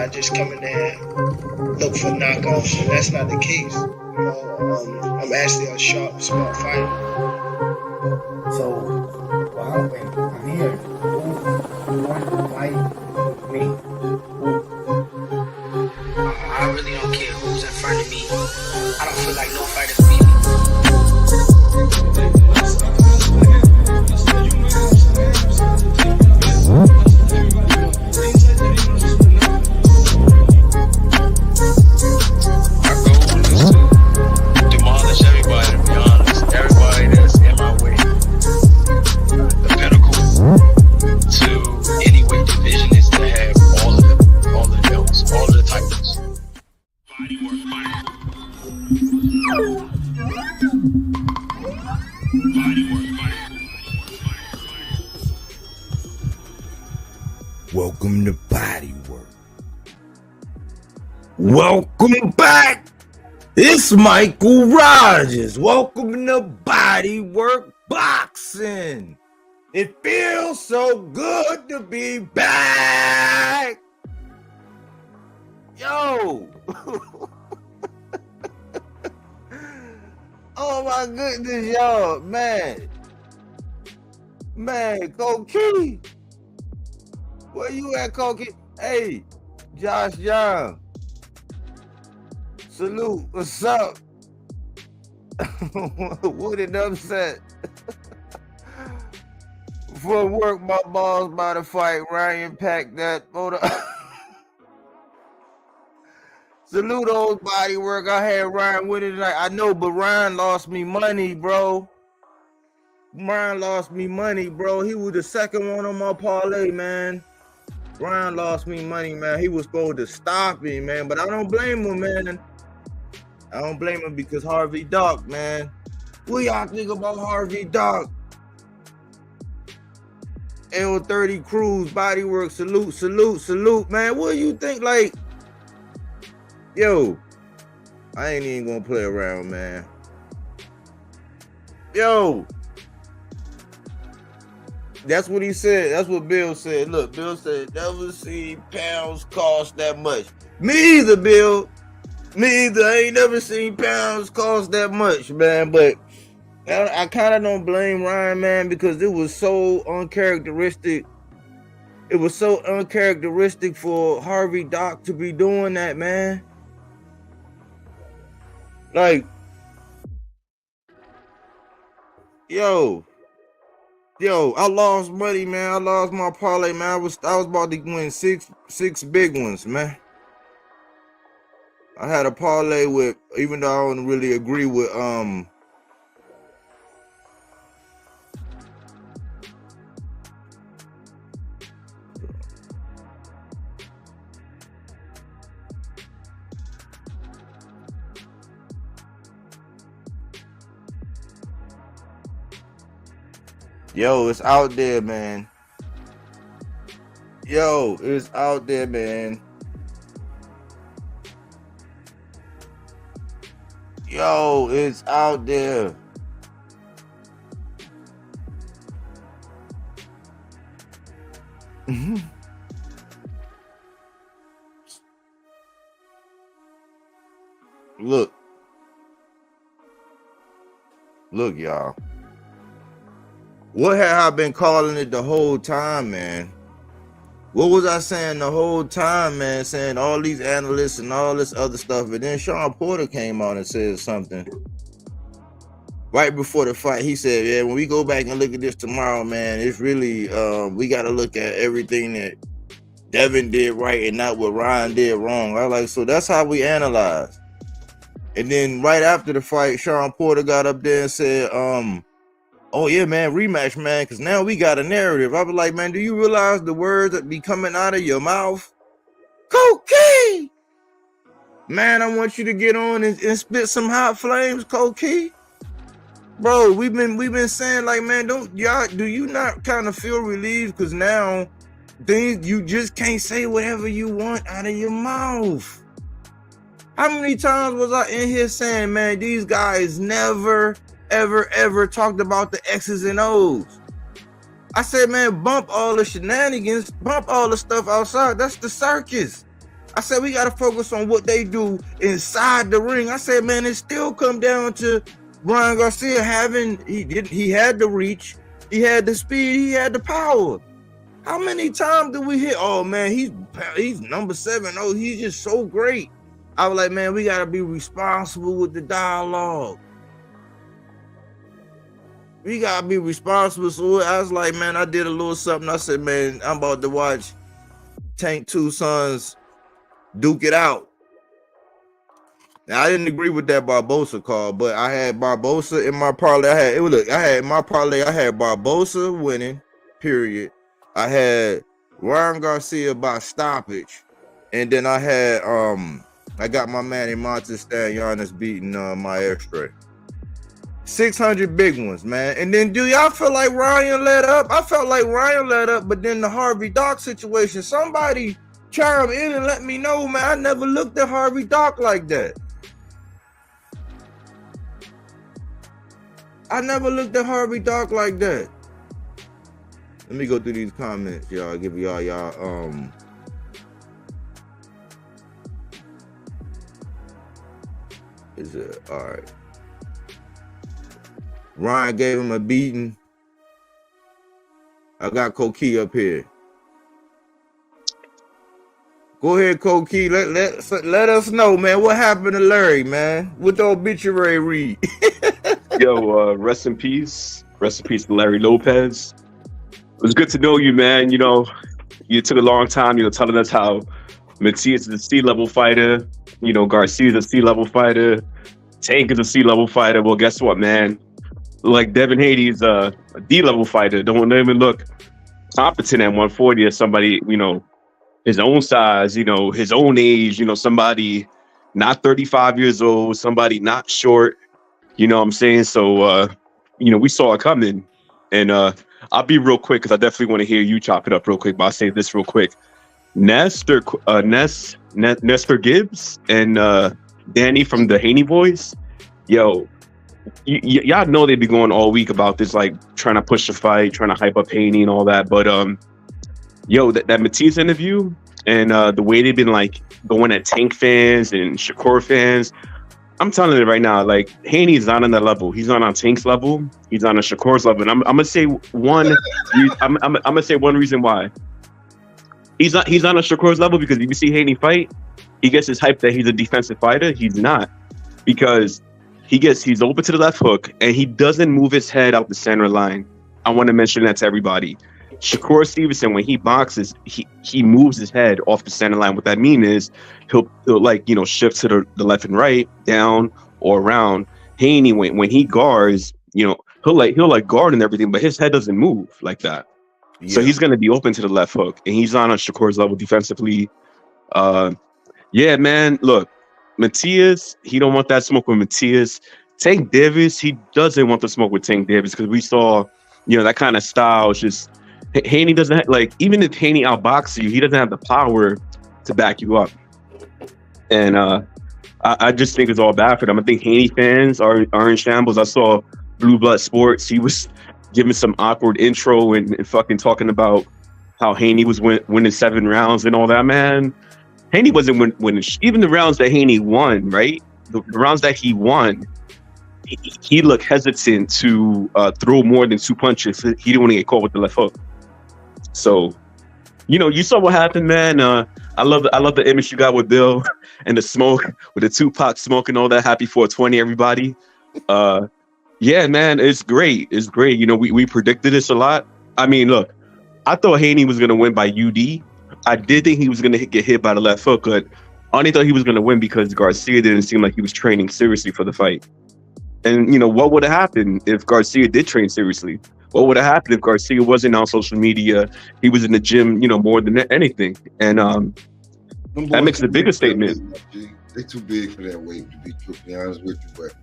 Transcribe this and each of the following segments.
I just come in there and look for knockoffs, and that's not the case. I'm actually a sharp, smart fighter. So, well, I'm here. Who wanted to fight me? I really don't care who's in front of me. I don't feel like no fighter can beat me. Our goal is to demolish everybody, to be honest. Everybody that's in my way. The pinnacle to any weight division is to have all of the belts, all of the titles. Welcome to Body Work. Welcome back. It's Michael Rogers. Welcome to Body Work Boxing. It feels so good to be back. Yo. Oh my goodness, y'all. Man, Cokie. Where you at, Cokie? Hey, Josh Young. Salute. What's up? What an upset. For work, my balls by the fight. Ryan packed that photo. Salute old Body Work. I had Ryan with it tonight. I know, but Ryan lost me money, bro. Ryan lost me money, bro. He was the second one on my parlay, man. Ryan lost me money, man. He was supposed to stop me, man. But I don't blame him, man. I don't blame him because Harvey Doc, man. What y'all think about Harvey Doc? L30 Cruz, Body Work, salute, man. What do you think? Like, yo, I ain't even gonna play around, man. Yo, that's what he said. That's what Bill said. Look, Bill said, never seen pounds cost that much. Me either, Bill. Me either. I ain't never seen pounds cost that much, man. But I kind of don't blame Ryan, man, because it was so uncharacteristic. It was so uncharacteristic for Harvey Doc to be doing that, man. Like, yo, I lost money, man. I lost my parlay, man. I was about to win six big ones, man. I had a parlay with, even though I don't really agree with yo, it's out there, man. Yo, it's out there, man. Yo, it's out there. Look, y'all. What have I been calling it the whole time, man? What was I saying the whole time, man? Saying all these analysts and all this other stuff. And then Sean Porter came on and said something. Right before the fight, he said, yeah, when we go back and look at this tomorrow, man, it's really, we got to look at everything that Devin did right and not what Ryan did wrong. I was like, so that's how we analyze. And then right after the fight, Sean Porter got up there and said, oh yeah, man, rematch, man, because now we got a narrative. I was like, man, do you realize the words that be coming out of your mouth? Cokie! Man, I want you to get on and spit some hot flames, Cokie. Bro, we've been saying, like, man, do you not kind of feel relieved? Because now you just can't say whatever you want out of your mouth. How many times was I in here saying, man, these guys never ever talked about the X's and O's? I said, man, bump all the shenanigans, bump all the stuff outside. That's the circus. I said we gotta focus on what they do inside the ring. I said, man, it still come down to Ryan Garcia he had the reach, he had the speed, he had the power. How many times did we hit? Oh man, he's number 7. Oh, he's just so great. I was like, man, we gotta be responsible with the dialogue. We gotta be responsible. So I was like, man, I did a little something. I said, man, I'm about to watch Tank Two Sons duke it out. Now I didn't agree with that Barbosa call, but I had Barbosa in my parlay. I had Barbosa winning, period. I had Ryan Garcia by stoppage, and then I had I got my man Montes Stanyanis beating my extra. 600 big ones, man. And then do y'all feel like Ryan let up? I felt like Ryan let up, but then the Harvey Doc situation, somebody chime in and let me know, man. I never looked at Harvey Doc like that. Let me go through these comments, y'all. Give y'all is it all right? Ryan gave him a beating. I got Koki up here. Go ahead, Koki. Let us know, man. What happened to Larry, man? What the obituary read? Yo, rest in peace. Rest in peace to Larry Lopez. It was good to know you, man. You know, you took a long time, telling us how Matias is a C-level fighter. You know, Garcia is a C-level fighter. Tank is a C-level fighter. Well, guess what, man? Like Devin Haney is a D-level fighter. Don't even look competent at 140 as somebody, his own size, his own age, somebody not 35 years old, somebody not short, you know what I'm saying? So, we saw it coming. And I'll be real quick because I definitely want to hear you chop it up real quick, but I'll say this real quick. Nestor Gibbs and Danny from the Haney Boys, yo, y'all know they'd be going all week about this, like trying to push the fight, trying to hype up Haney and all that. But that Matias interview and the way they've been like going at Tank fans and Shakur fans, I'm telling you right now, like Haney's not on that level. He's not on Tank's level. He's on a Shakur's level. And I'm gonna say one. I'm gonna say one reason why. He's on a Shakur's level because if you see Haney fight, he gets his hype that he's a defensive fighter. He's not, because he's open to the left hook and he doesn't move his head out the center line. I want to mention that to everybody. Shakur Stevenson, when he boxes, he moves his head off the center line. What that means is he'll shift to the left and right, down or around. Haney, when he guards, he'll guard and everything, but his head doesn't move like that. Yeah. So he's going to be open to the left hook, and he's on a Shakur's level defensively. Yeah, man, look, Matias, he don't want that smoke with Matias. Tank Davis, he doesn't want the smoke with Tank Davis because we saw, that kind of style. It's just Haney doesn't have, like, even if Haney outboxes you, he doesn't have the power to back you up. And I just think it's all bad for them. I think Haney fans are in shambles. I saw Blue Blood Sports. He was giving some awkward intro and fucking talking about how Haney was winning 7 rounds and all that, man. Haney wasn't winning. Even the rounds that Haney won, right? The rounds that he won, he looked hesitant to throw more than 2 punches. He didn't want to get caught with the left hook. So, you saw what happened, man. I love the image you got with Bill and the smoke, with the Tupac smoke and all that. Happy 420, everybody. Yeah, man, it's great. It's great. We predicted this a lot. I mean, look, I thought Haney was going to win by UD. I did think he was going to get hit by the left hook, but I only thought he was going to win because Garcia didn't seem like he was training seriously for the fight. And, what would have happened if Garcia did train seriously? What would have happened if Garcia wasn't on social media? He was in the gym, more than anything. And that makes the biggest statement. They're too big for that weight, to be truthfully honest with you. But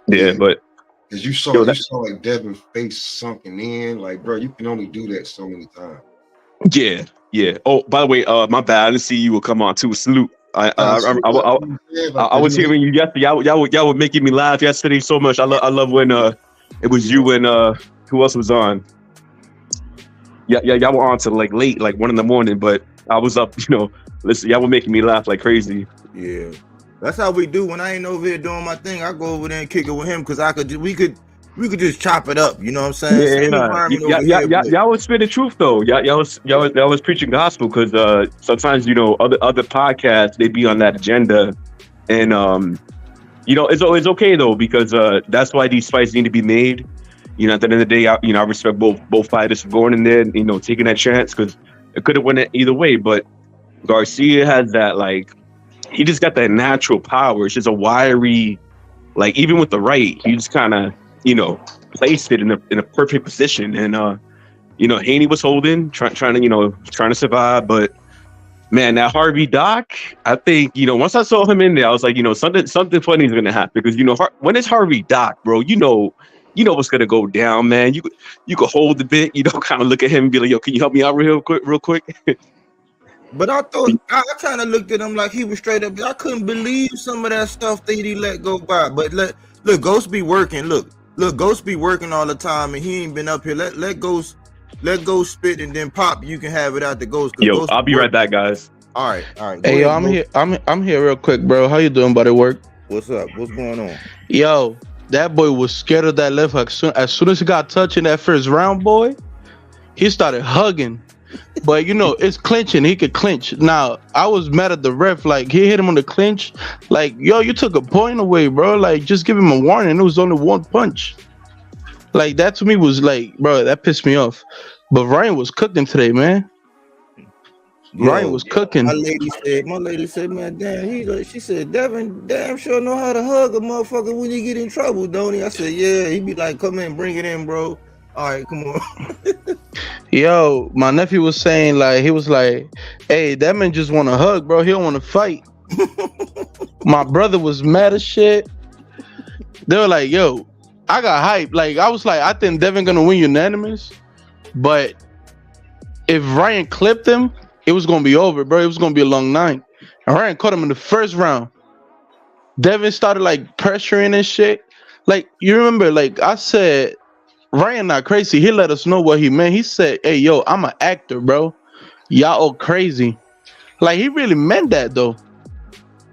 yeah, but because you saw like Devin's face sunken in, like, bro, you can only do that so many times. Yeah. Oh, by the way, my bad. I didn't see you would come on too. Salute. I was hearing you yesterday. Y'all were making me laugh yesterday so much. I love when it was you and who else was on? Yeah, y'all were on to like late, like 1 a.m, but I was up, Listen, y'all were making me laugh like crazy. Yeah, that's how we do. When I ain't over here doing my thing, I go over there and kick it with him because we could just chop it up. You know what I'm saying? Same environment over here. Y'all was spitting truth though. Y'all was preaching gospel because sometimes other podcasts they be on that agenda, and it's okay though because that's why these fights need to be made. At the end of the day, I respect both fighters for going in there, taking that chance because it could have went either way. But Garcia has that he just got that natural power. It's just a wiry, even with the right, he just kind of placed it in a perfect position. And Haney was holding, trying to survive. But man, that Harvey Doc, I think once I saw him in there, I was like, something funny is gonna happen because when it's Harvey Doc, bro, you know what's gonna go down, man. You could hold the bit, kind of look at him and be like, yo, can you help me out real quick? But I thought I kind of looked at him like he was straight up. I couldn't believe some of that stuff that he let go by. But look, Ghost be working. Look, Ghost be working all the time, and he ain't been up here. Let Ghost spit, and then Pop. You can have it out the Ghost. Yo, Ghost I'll be right back, guys. All right. Hey, yo, I'm here. I'm here real quick, bro. How you doing, buddy? Work? What's up? What's going on? Yo, that boy was scared of that left hook. As soon as he got touched in that first round, boy, he started hugging. But it's clinching. He could clinch. Now I was mad at the ref. Like he hit him on the clinch. Like, yo, you took a point away, bro. Like just give him a warning. It was only one punch. Like that to me was like, bro, that pissed me off. But Ryan was cooking today, man. Ryan was cooking. My lady said, man, damn. She said, Devin, damn sure know how to hug a motherfucker when you get in trouble, don't he? I said, yeah. He be like, come in, bring it in, bro. All right, come on. Yo, my nephew was saying he was like, hey, that man just want to hug, bro. He don't want to fight. My brother was mad as shit. They were like, yo, I got hype. Like, I was like, I think Devin gonna win unanimous. But if Ryan clipped him, it was gonna be over, bro. It was gonna be a long night. And Ryan caught him in the first round. Devin started pressuring and shit. Like, you remember, I said, Ryan not crazy. He let us know what he meant. He said, hey, yo, I'm an actor, bro. Y'all all crazy. Like, he really meant that, though.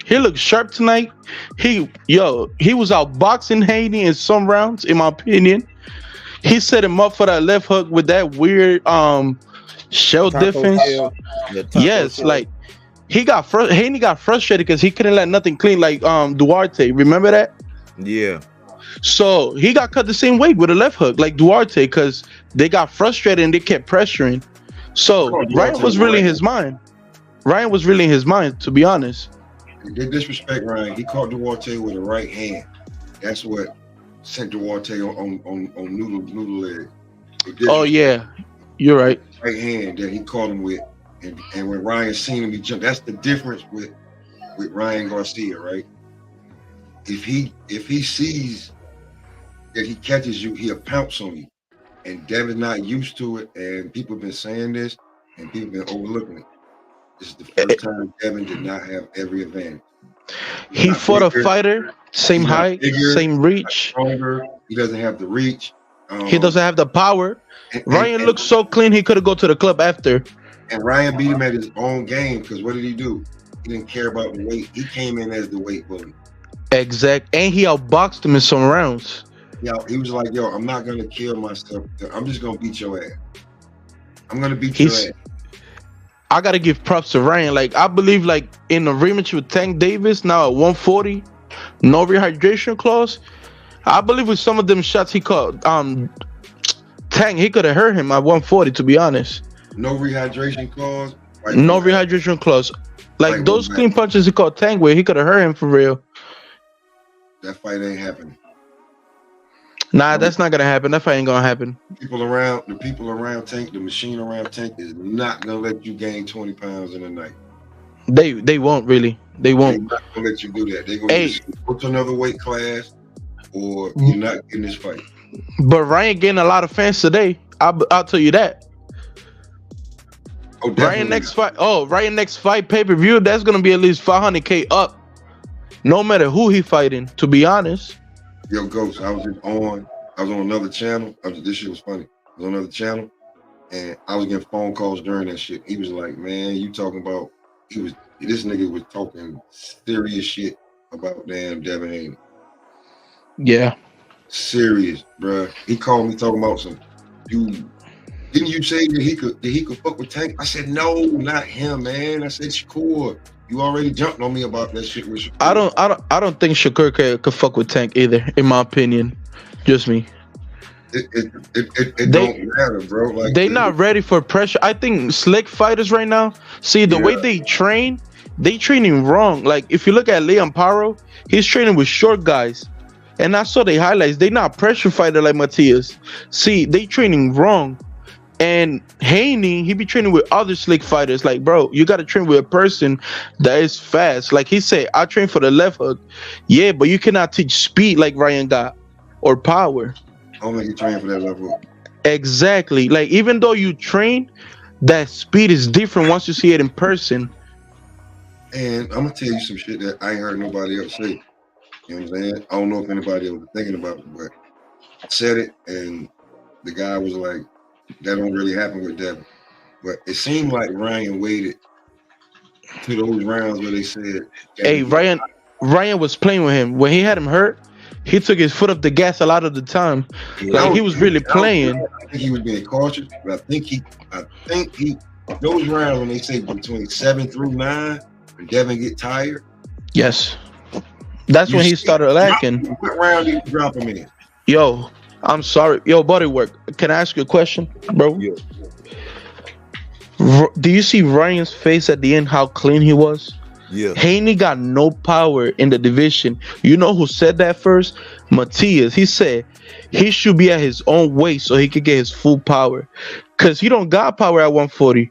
He looked sharp tonight. He was out boxing Haney in some rounds, in my opinion. He set him up for that left hook with that weird shell defense. Yes, like, Haney got frustrated because he couldn't let nothing clean like Duarte. Remember that? Yeah. So he got cut the same way with a left hook, like Duarte, because they got frustrated and they kept pressuring. So Ryan was really in his mind. To be honest. They disrespect Ryan. He caught Duarte with a right hand. That's what sent Duarte on noodle leg. Oh yeah, you're right. Right hand that he caught him with, and when Ryan seen him, he jumped. That's the difference with Ryan Garcia, right? If he sees that he catches you, he'll pounce on you. And Devin's not used to it, and people have been saying this, and people have been overlooking it. This is the first time Devin did not have every advantage. He fought a fighter, same height, same reach. Stronger. He doesn't have the reach. He doesn't have the power. Ryan looked so clean, he could have go to the club after. And Ryan beat him at his own game, because what did he do? He didn't care about the weight. He came in as the weight bully. Exact. And he outboxed him in some rounds. Yeah, he was like, yo, I'm not going to kill myself. I'm just going to beat your ass. I'm going to beat your ass. I got to give props to Ryan. Like, I believe, in the rematch with Tank Davis, now at 140, no rehydration clause, I believe with some of them shots he caught, Tank, he could have hurt him at 140, to be honest. No rehydration clause? No rehydration clause. Like, those clean punches he caught Tank with, he could have hurt him for real. That fight ain't happening. Nah, that's not gonna happen. That fight ain't gonna happen. The people around Tank, the machine around Tank is not gonna let you gain 20 pounds in a night. They won't really. They won't. They're not gonna let you do that. They're gonna go to another weight class, or you're not getting this fight. But Ryan getting a lot of fans today. I'll tell you that. Oh, Ryan next fight pay-per-view, that's gonna be at least 500K up. No matter who he fighting, to be honest. Yo, Ghost, I was on another channel. This shit was funny. I was on another channel, and I was getting phone calls during that shit. He was like, man, you talking about this nigga was talking serious shit about damn Devin Haney. Yeah. Serious, bruh. He called me talking about some dude. Didn't you say that he could fuck with Tank? I said, no, not him, man. I said, Shakur. You already jumped on me about that shit with Shakur. I don't think Shakur could fuck with Tank either, in my opinion. Just me. It don't matter, bro. Like, they not ready for pressure. I think slick fighters right now, see the way they training wrong. Like if you look at Leon Paro, he's training with short guys. And I saw the highlights. They not pressure fighter like Matias. See, they training wrong. And Haney, he be training with other slick fighters. Like, bro, you got to train with a person that is fast. Like he said, I train for the left hook. Yeah, but you cannot teach speed like Ryan got or power. I don't think you train for that level. Exactly. Like, even though you train, that speed is different once you see it in person. And I'm going to tell you some shit that I ain't heard nobody else say. You know what I'm saying? I don't know if anybody else was thinking about it, but I said it, and the guy was like, that don't really happen with Devin. But it seemed like Ryan waited to those rounds where they said, hey, Ryan was playing with him. When he had him hurt, he took his foot off the gas a lot of the time. Like, he was really playing. I think he was being cautious, but I think he those rounds when they say between 7 through 9, when Devin get tired. Yes. That's when he started lacking. What round did you drop him in? Yo, I'm sorry. Yo, Bodywork, can I ask you a question, bro? Yeah. Do you see Ryan's face at the end, how clean he was? Yeah. Haney got no power in the division. You know who said that first? Matias. He said he should be at his own weight so he could get his full power. Because he don't got power at 140.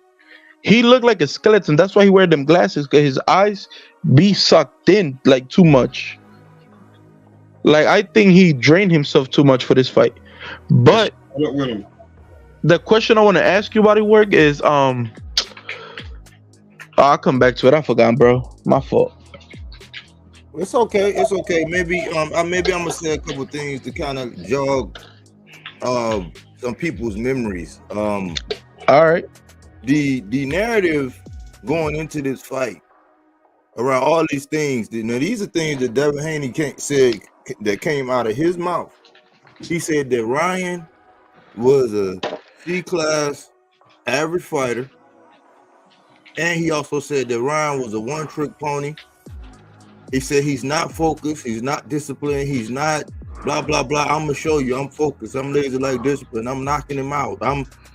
He looked like a skeleton. That's why he wear them glasses, because his eyes be sucked in like too much. Like, I think he drained himself too much for this fight. But the question I want to ask you about the work is I'll come back to it. I forgot, bro. My fault. It's okay. It's okay. Maybe I'm gonna say a couple things to kind of jog some people's memories. All right. The narrative going into this fight around all these things. Now, these are things that Devin Haney said that came out of his mouth. He said that Ryan was a C-class average fighter, and he also said that Ryan was a one-trick pony. He said he's not focused, he's not disciplined, he's not blah blah blah. I'm gonna show you, I'm focused, I'm lazy like discipline, I'm knocking him out.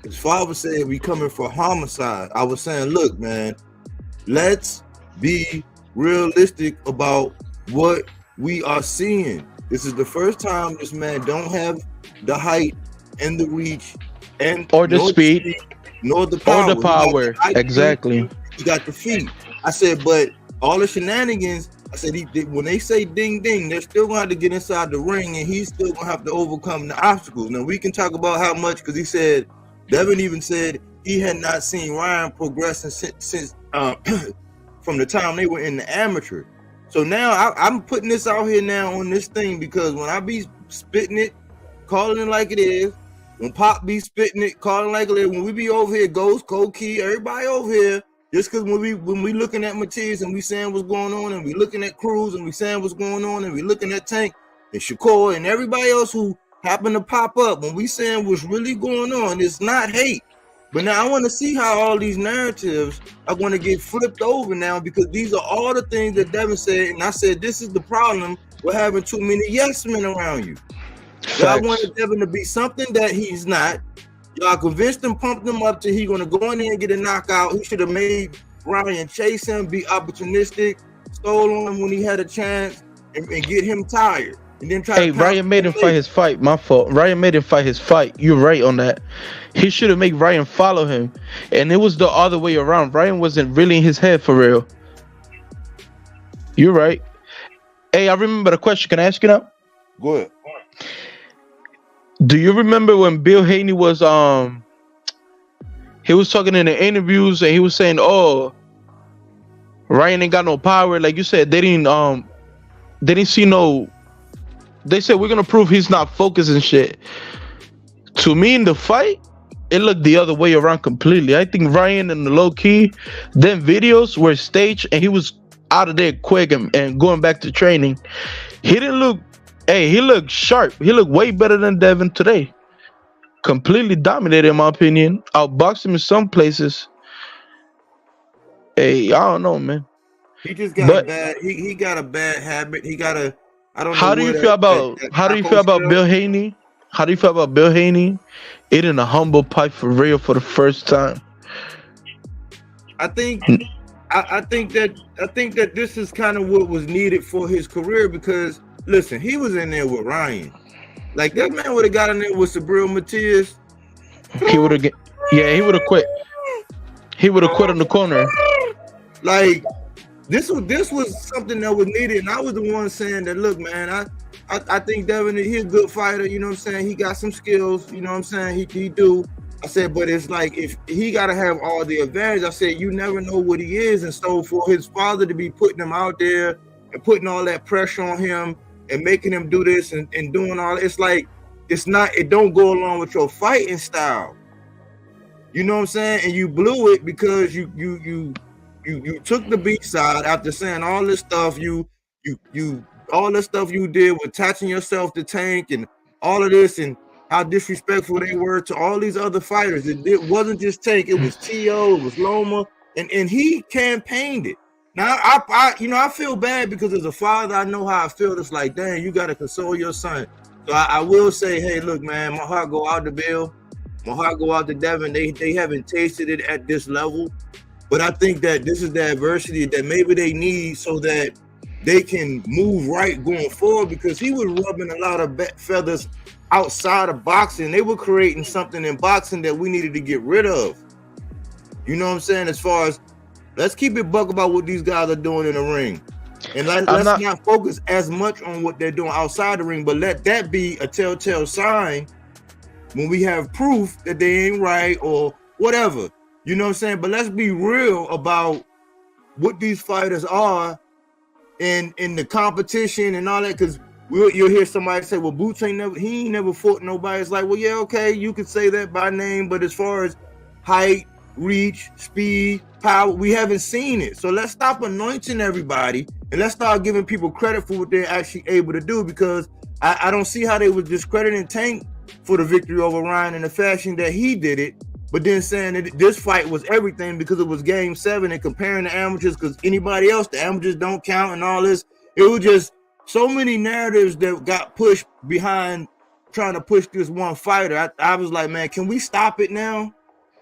His father said we coming for homicide. I was saying, look, man, let's be realistic about what we are seeing. This is the first time this man don't have the height and the reach and or the speed, nor the power. Or the power. Exactly. He got the feet. I said, but all the shenanigans, I said, when they say ding ding, they're still going to have to get inside the ring, and he's still going to have to overcome the obstacles. Now, we can talk about how much, because he said, Devin even said he had not seen Ryan progressing since from the time they were in the amateur. So now I'm putting this out here now on this thing, because when I be spitting it, calling it like it is, when Pop be spitting it, calling it like it is, when we be over here, Ghost, Cold Key, everybody over here, just because when we looking at Matias and we saying what's going on, and we looking at Cruz and we saying what's going on, and we looking at Tank and Shakur and everybody else who happen to pop up, when we saying what's really going on, it's not hate. But now I want to see how all these narratives are going to get flipped over now, because these are all the things that Devin said, and I said this is the problem with having too many yes men around you. Y'all wanted Devin to be something that he's not. Y'all convinced him, pumped him up till he's going to go in there and get a knockout. He should have made Ryan chase him, be opportunistic, stole on him when he had a chance, and get him tired. And then try Ryan made him fight his fight. My fault. Ryan made him fight his fight. You're right on that. He should have made Ryan follow him. And it was the other way around. Ryan wasn't really in his head for real. You're right. Hey, I remember the question. Can I ask you now? Go ahead. Do you remember when Bill Haney was he was talking in the interviews and he was saying, oh, Ryan ain't got no power? Like you said, they didn't see no. They said we're gonna prove he's not focused and shit. To me, in the fight, it looked the other way around completely. I think Ryan in the low key, then videos were staged and he was out of there quick and going back to training. He didn't look. Hey, he looked sharp. He looked way better than Devin today. Completely dominated, in my opinion. Outboxed him in some places. Hey, I don't know, man. He just got But a bad. He got a bad habit. He got a. I don't know. how do you feel about Bill Haney? How do you feel about Bill Haney eating a humble pie for real for the first time? I think that this is kind of what was needed for his career because listen, he was in there with Ryan. Like that man would have got in there with Sabril Matias. He would have he would have quit. He would have quit on the corner. Like this was something that was needed, and I was the one saying that. Look, man, I think Devin, he's a good fighter. You know what I'm saying? He got some skills. You know what I'm saying? He do. I said, but it's like if he got to have all the advantage. I said, you never know what he is, and so for his father to be putting him out there and putting all that pressure on him and making him do this and doing all, it's like it don't go along with your fighting style. You know what I'm saying? And you blew it because you took the B side after saying all this stuff. You all the stuff you did with attaching yourself to Tank and all of this and how disrespectful they were to all these other fighters. It wasn't just Tank, it was T.O., it was Loma, and he campaigned it. Now I feel bad because as a father, I know how I feel. It's like, dang, you gotta console your son. So I will say, hey, look, man, my heart go out to Bill, my heart go out to Devin. They haven't tasted it at this level. But I think that this is the adversity that maybe they need so that they can move right going forward, because he was rubbing a lot of feathers outside of boxing. They were creating something in boxing that we needed to get rid of. You know what I'm saying? As far as, let's keep it buck about what these guys are doing in the ring. And let's not focus as much on what they're doing outside the ring, but let that be a telltale sign when we have proof that they ain't right or whatever. You know what I'm saying? But let's be real about what these fighters are in the competition and all that, because you'll hear somebody say, well, Boots ain't never fought nobody. It's like, well, yeah, okay, you could say that by name, but as far as height, reach, speed, power, we haven't seen it. So let's stop anointing everybody and let's start giving people credit for what they're actually able to do, because I don't see how they were discrediting Tank for the victory over Ryan in the fashion that he did it, but then saying that this fight was everything because it was game 7 and comparing the amateurs because anybody else, the amateurs don't count and all this. It was just so many narratives that got pushed behind trying to push this one fighter. I was like, man, can we stop it now?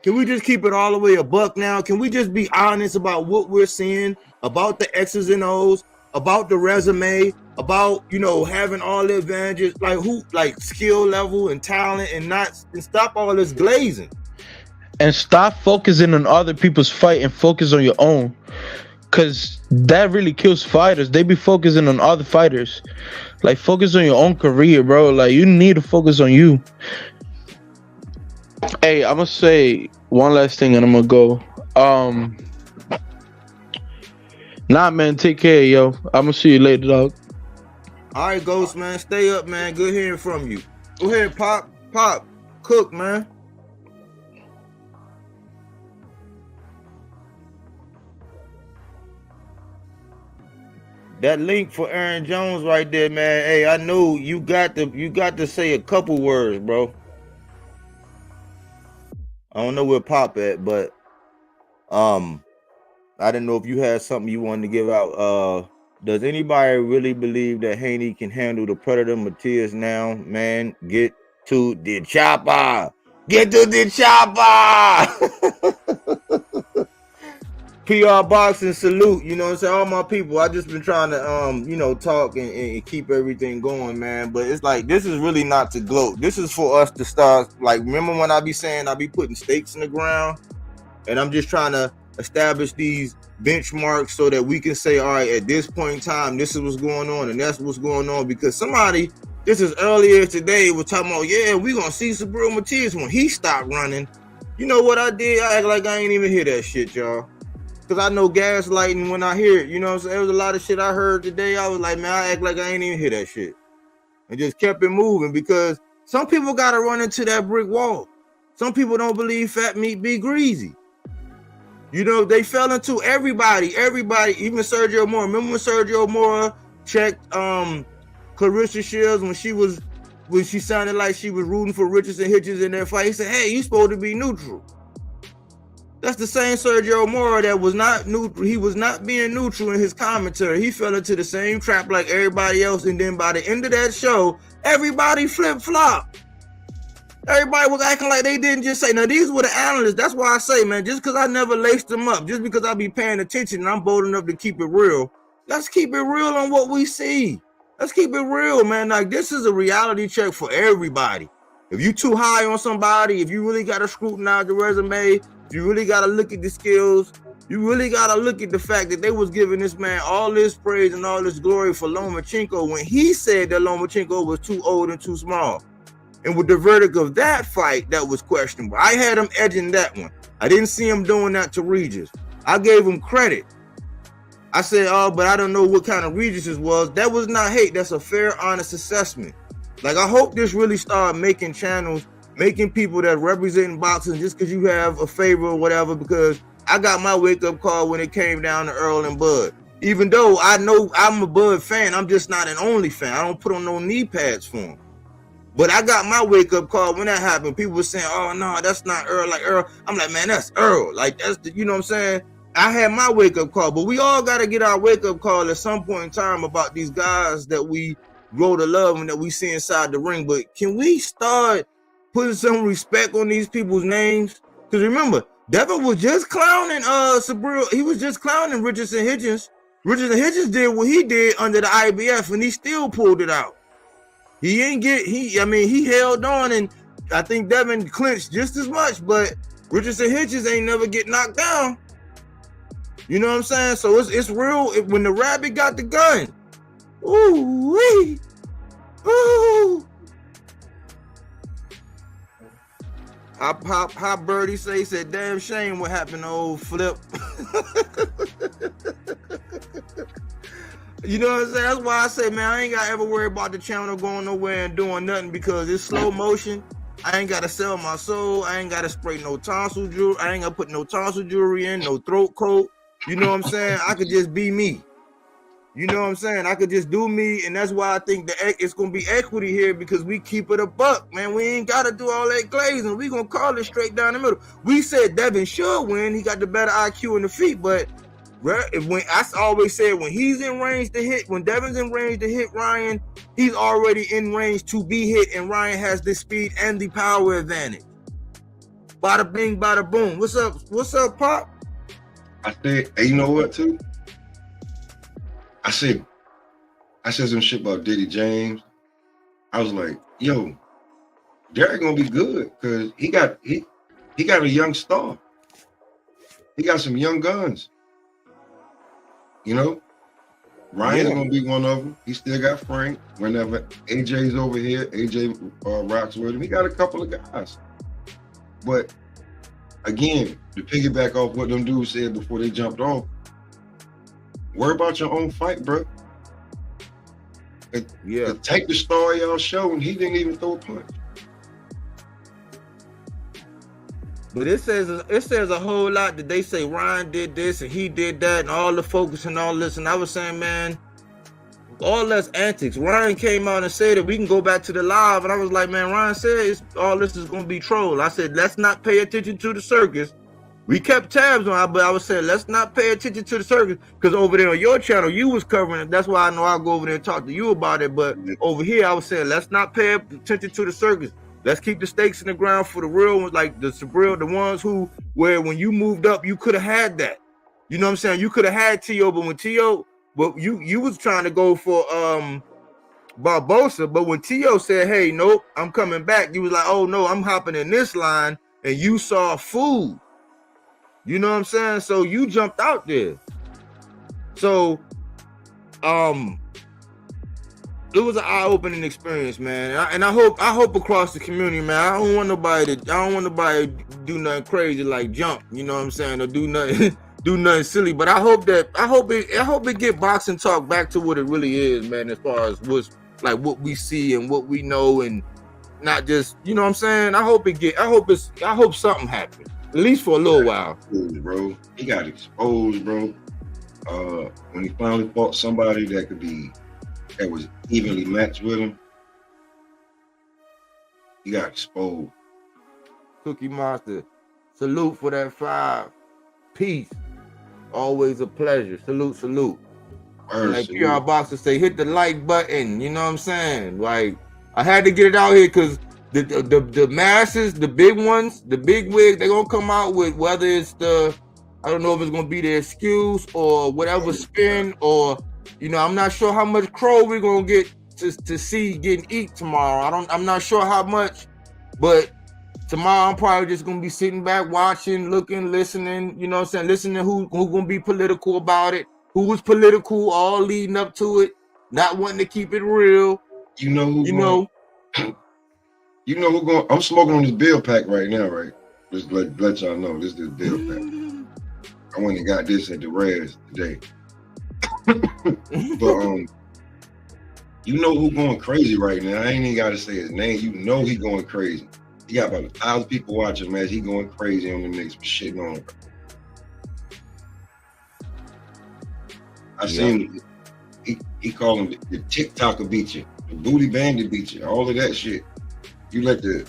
Can we just keep it all the way a buck now? Can we just be honest about what we're seeing, about the X's and O's, about the resume, about, you know, having all the advantages, like skill level and talent, and stop all this glazing. And stop focusing on other people's fight and focus on your own. Because that really kills fighters. They be focusing on other fighters. Like, focus on your own career, bro. Like, you need to focus on you. Hey, I'm going to say one last thing and I'm going to go. Nah, man, take care, yo. I'm going to see you later, dog. All right, Ghost, man. Stay up, man. Good hearing from you. Go ahead, Pop, cook, man. That link for Aaron Jones right there, man. Hey, I know you got to say a couple words, bro. I don't know where Pop at, but I didn't know if you had something you wanted to give out. Does anybody really believe that Haney can handle the Predator Matias now? Man, get to the chopper. Get to the chopper. PR Boxing salute, you know what I'm saying? All my people, I just been trying to talk and keep everything going, man. But it's like, this is really not to gloat. This is for us to start, like, remember when I be saying I be putting stakes in the ground, and I'm just trying to establish these benchmarks so that we can say, all right, at this point in time, this is what's going on and that's what's going on. Because somebody, this is earlier today, was talking about, yeah, we gonna see Sabril Matias when he stopped running. You know what I did? I act like I ain't even hear that shit, y'all. Because I know gaslighting when I hear it. You know what I'm saying? There was a lot of shit I heard today. I was like, man, I act like I ain't even hear that shit. And just kept it moving, because some people got to run into that brick wall. Some people don't believe fat meat be greasy. You know, they fell into everybody, even Sergio Mora. Remember when Sergio Mora checked Clarissa Shields when she sounded like she was rooting for Richardson Hitchens in that fight? He said, hey, you supposed to be neutral. That's the same Sergio Mora that was not neutral. He was not being neutral in his commentary. He fell into the same trap like everybody else. And then by the end of that show, everybody flip-flopped. Everybody was acting like they didn't just say. Now, these were the analysts. That's why I say, man, just because I never laced them up, just because I be paying attention and I'm bold enough to keep it real, let's keep it real on what we see. Let's keep it real, man. Like, this is a reality check for everybody. If you too high on somebody, if you really got to scrutinize the resume, if you really got to look at the skills, you really got to look at the fact that they was giving this man all this praise and all this glory for Lomachenko when he said that Lomachenko was too old and too small. And with the verdict of that fight, that was questionable. I had him edging that one. I didn't see him doing that to Regis. I gave him credit. I said, oh, but I don't know what kind of Regis it was. That was not hate. That's a fair, honest assessment. Like, I hope this really start making channels, making people that represent boxing just because you have a favor or whatever, because I got my wake-up call when it came down to Earl and Bud. Even though I know I'm a Bud fan, I'm just not an only fan. I don't put on no knee pads for him. But I got my wake-up call when that happened. People were saying, oh, no, that's not Earl. Like, Earl. I'm like, man, that's Earl. Like, that's the, you know what I'm saying? I had my wake-up call. But we all got to get our wake-up call at some point in time about these guys that we grow to love and that we see inside the ring. But can we start putting some respect on these people's names? Because remember, Devin was just clowning Sabril. He was just clowning Richardson Hitchens. Richardson Hitchens did what he did under the IBF, and he still pulled it out. He held on, and I think Devin clinched just as much, but Richardson Hitchens ain't never get knocked down. You know what I'm saying? So it's real. When the rabbit got the gun, ooh wee, ooh. How Birdie said, damn shame what happened to old Flip. You know what I'm saying? That's why I say, man, I ain't got to ever worry about the channel going nowhere and doing nothing because it's slow motion. I ain't got to sell my soul. I ain't got to spray no tonsil jewelry. I ain't got to put no tonsil jewelry in, no throat coat. You know what I'm saying? I could just be me. You know what I'm saying? I could just do me, and that's why I think it's going to be equity here because we keep it a buck, man. We ain't got to do all that glazing. We going to call it straight down the middle. We said Devin should win. He got the better IQ in the feet, but when I always said when he's in range to hit, when Devin's in range to hit Ryan, he's already in range to be hit, and Ryan has the speed and the power advantage. Bada bing, bada boom. What's up, Pop? I said, hey, you know what, too? I said some shit about Diddy James. I was like, yo, Derek gonna be good because he got a young star. He got some young guns. You know, Ryan's gonna be one of them. He still got Frank. Whenever AJ's over here, AJ rocks with him. He got a couple of guys. But again, to piggyback off what them dudes said before they jumped off, worry about your own fight, bro. Take the story y'all showing. He didn't even throw a punch. But it says a whole lot that they say Ryan did this and he did that and all the focus and all this. And I was saying, man, all that's antics. Ryan came out and said that we can go back to the live. And I was like, man, Ryan said all this is going to be troll. I said, let's not pay attention to the circus. We kept tabs on it, but I was saying, let's not pay attention to the circus. Because over there on your channel, you was covering it. That's why I know I'll go over there and talk to you about it. But over here, I was saying, let's not pay attention to the circus. Let's keep the stakes in the ground for the real ones, like the Sabril, the ones where when you moved up, you could have had that. You know what I'm saying? You could have had T.O., but when T.O., but you was trying to go for Barbosa, but when T.O. said, hey, nope, I'm coming back, you was like, oh, no, I'm hopping in this line, and you saw food. You know what I'm saying? So you jumped out there. So, it was an eye-opening experience, man, and I hope across the community, man. I don't want nobody to do nothing crazy like jump, you know what I'm saying, or do nothing silly. But I hope it get boxing talk back to what it really is, man. As far as what we see and what we know, and not just, you know what I'm saying? I hope something happens. At least for a little while. Bro, he got exposed, bro. When he finally fought somebody that was evenly matched with him, he got exposed. Cookie Monster, salute for that 5. Peace. Always a pleasure. Salute. Like PR Boxer say, hit the like button. You know what I'm saying? Like, I had to get it out here because the masses, the big ones, the big wigs, they're gonna come out with whether it's I don't know if it's gonna be the excuse or whatever spin, or I'm not sure how much crow we're gonna get to see getting eat tomorrow. I'm not sure how much, but tomorrow I'm probably just gonna be sitting back watching, looking, listening, you know what I'm saying, listening who gonna be political about it, who was political all leading up to it, not wanting to keep it real. You know who going? I'm smoking on this bill pack right now, right? Just let y'all know this is bill pack. I went and got this at the Res today. But you know who going crazy right now? I ain't even gotta say his name. You know he going crazy. He got about 1,000 people watching, man. He going crazy on the niggas for shitting on him. I seen he called him the TikToker beat you, the booty bandit beat you, all of that shit. You let the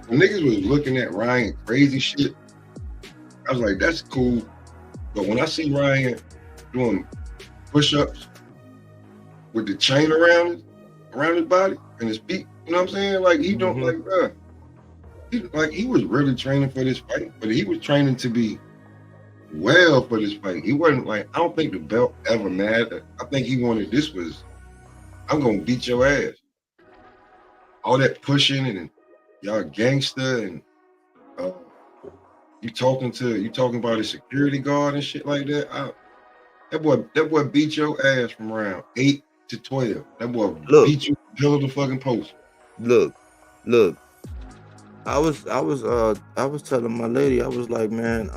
niggas was looking at Ryan crazy shit. I was like, that's cool. But when I see Ryan doing push-ups with the chain around his body and his feet, you know what I'm saying? Like he don't like, bruh. He was really training for this fight, but he was training to be well for this fight. He wasn't like, I don't think the belt ever mattered. I think he wanted I'm gonna beat your ass. All that pushing and y'all gangster and you talking about a security guard and shit like that. That boy beat your ass from round 8 to 12. That boy beat you till the fucking post. Look. I was telling my lady, I was like, man,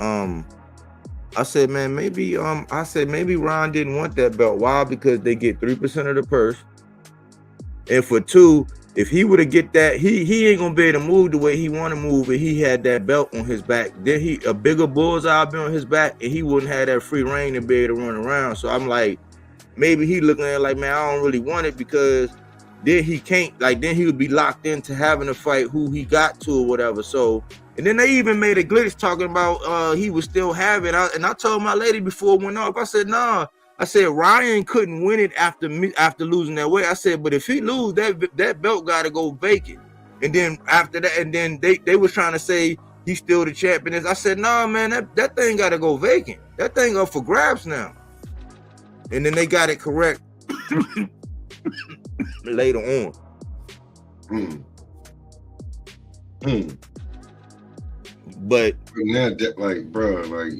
I said, man, maybe Ron didn't want that belt. Why? Because they get 3% of the purse. And for 2, if he would have get that, he ain't gonna be able to move the way he want to move if he had that belt on his back. Then a bigger bullseye be on his back, and he wouldn't have that free reign to be able to run around. So I'm like, maybe he looking at it like, man, I don't really want it because then he can't, like, then he would be locked into having to fight who he got to or whatever. So, and then they even made a glitch talking about he was still having. And I told my lady before it went off, I said, nah. I said Ryan couldn't win it after losing that weight. I said, but if he lose, that belt got to go vacant. And then after that, and then they was trying to say he's still the champion. I said, nah, man, that thing got to go vacant. That thing up for grabs now. And then they got it correct later on. But now that, like, bro, like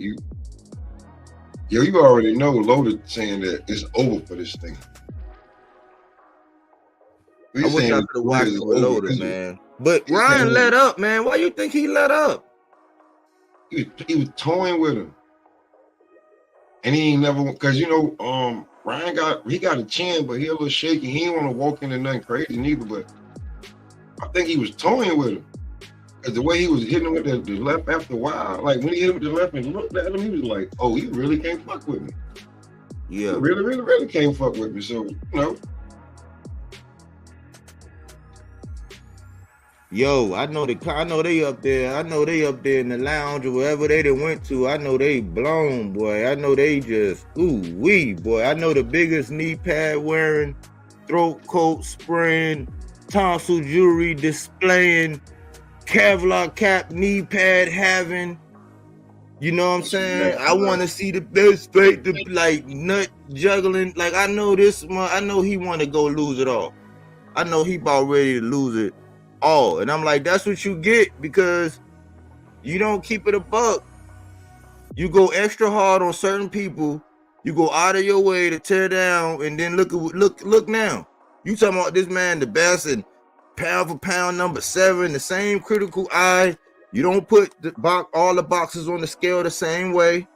you already know Loaded saying that it's over for this thing. I wish I could have watched it with Loaded, man. But Ryan let up, man. Why you think he let up? He was toying with him. And he ain't never, because Ryan got a chin, but he a little shaky. He didn't want to walk into nothing crazy neither, but I think he was toying with him. Because the way he was hitting him with the left after a while, like when he hit him with the left and looked at him, he was like, oh, he really can't fuck with me. Yeah. He really, really, really can't fuck with me. So, Yo, I know they up there. I know they up there in the lounge or wherever they done went to. I know they blown, boy. I know they just ooh-wee, boy. I know the biggest knee pad wearing, throat coat spraying, tonsil jewelry displaying, Kevlar cap knee pad having. You know what I'm saying? I want to see the best fake, the like nut juggling. Like I know he want to go lose it all. I know he about ready to lose it all. And I'm like, that's what you get because you don't keep it a buck. You go extra hard on certain people. You go out of your way to tear down, and then look now. You talking about this man the best and pound for pound number 7, the same critical eye. You don't put all the boxes on the scale the same way.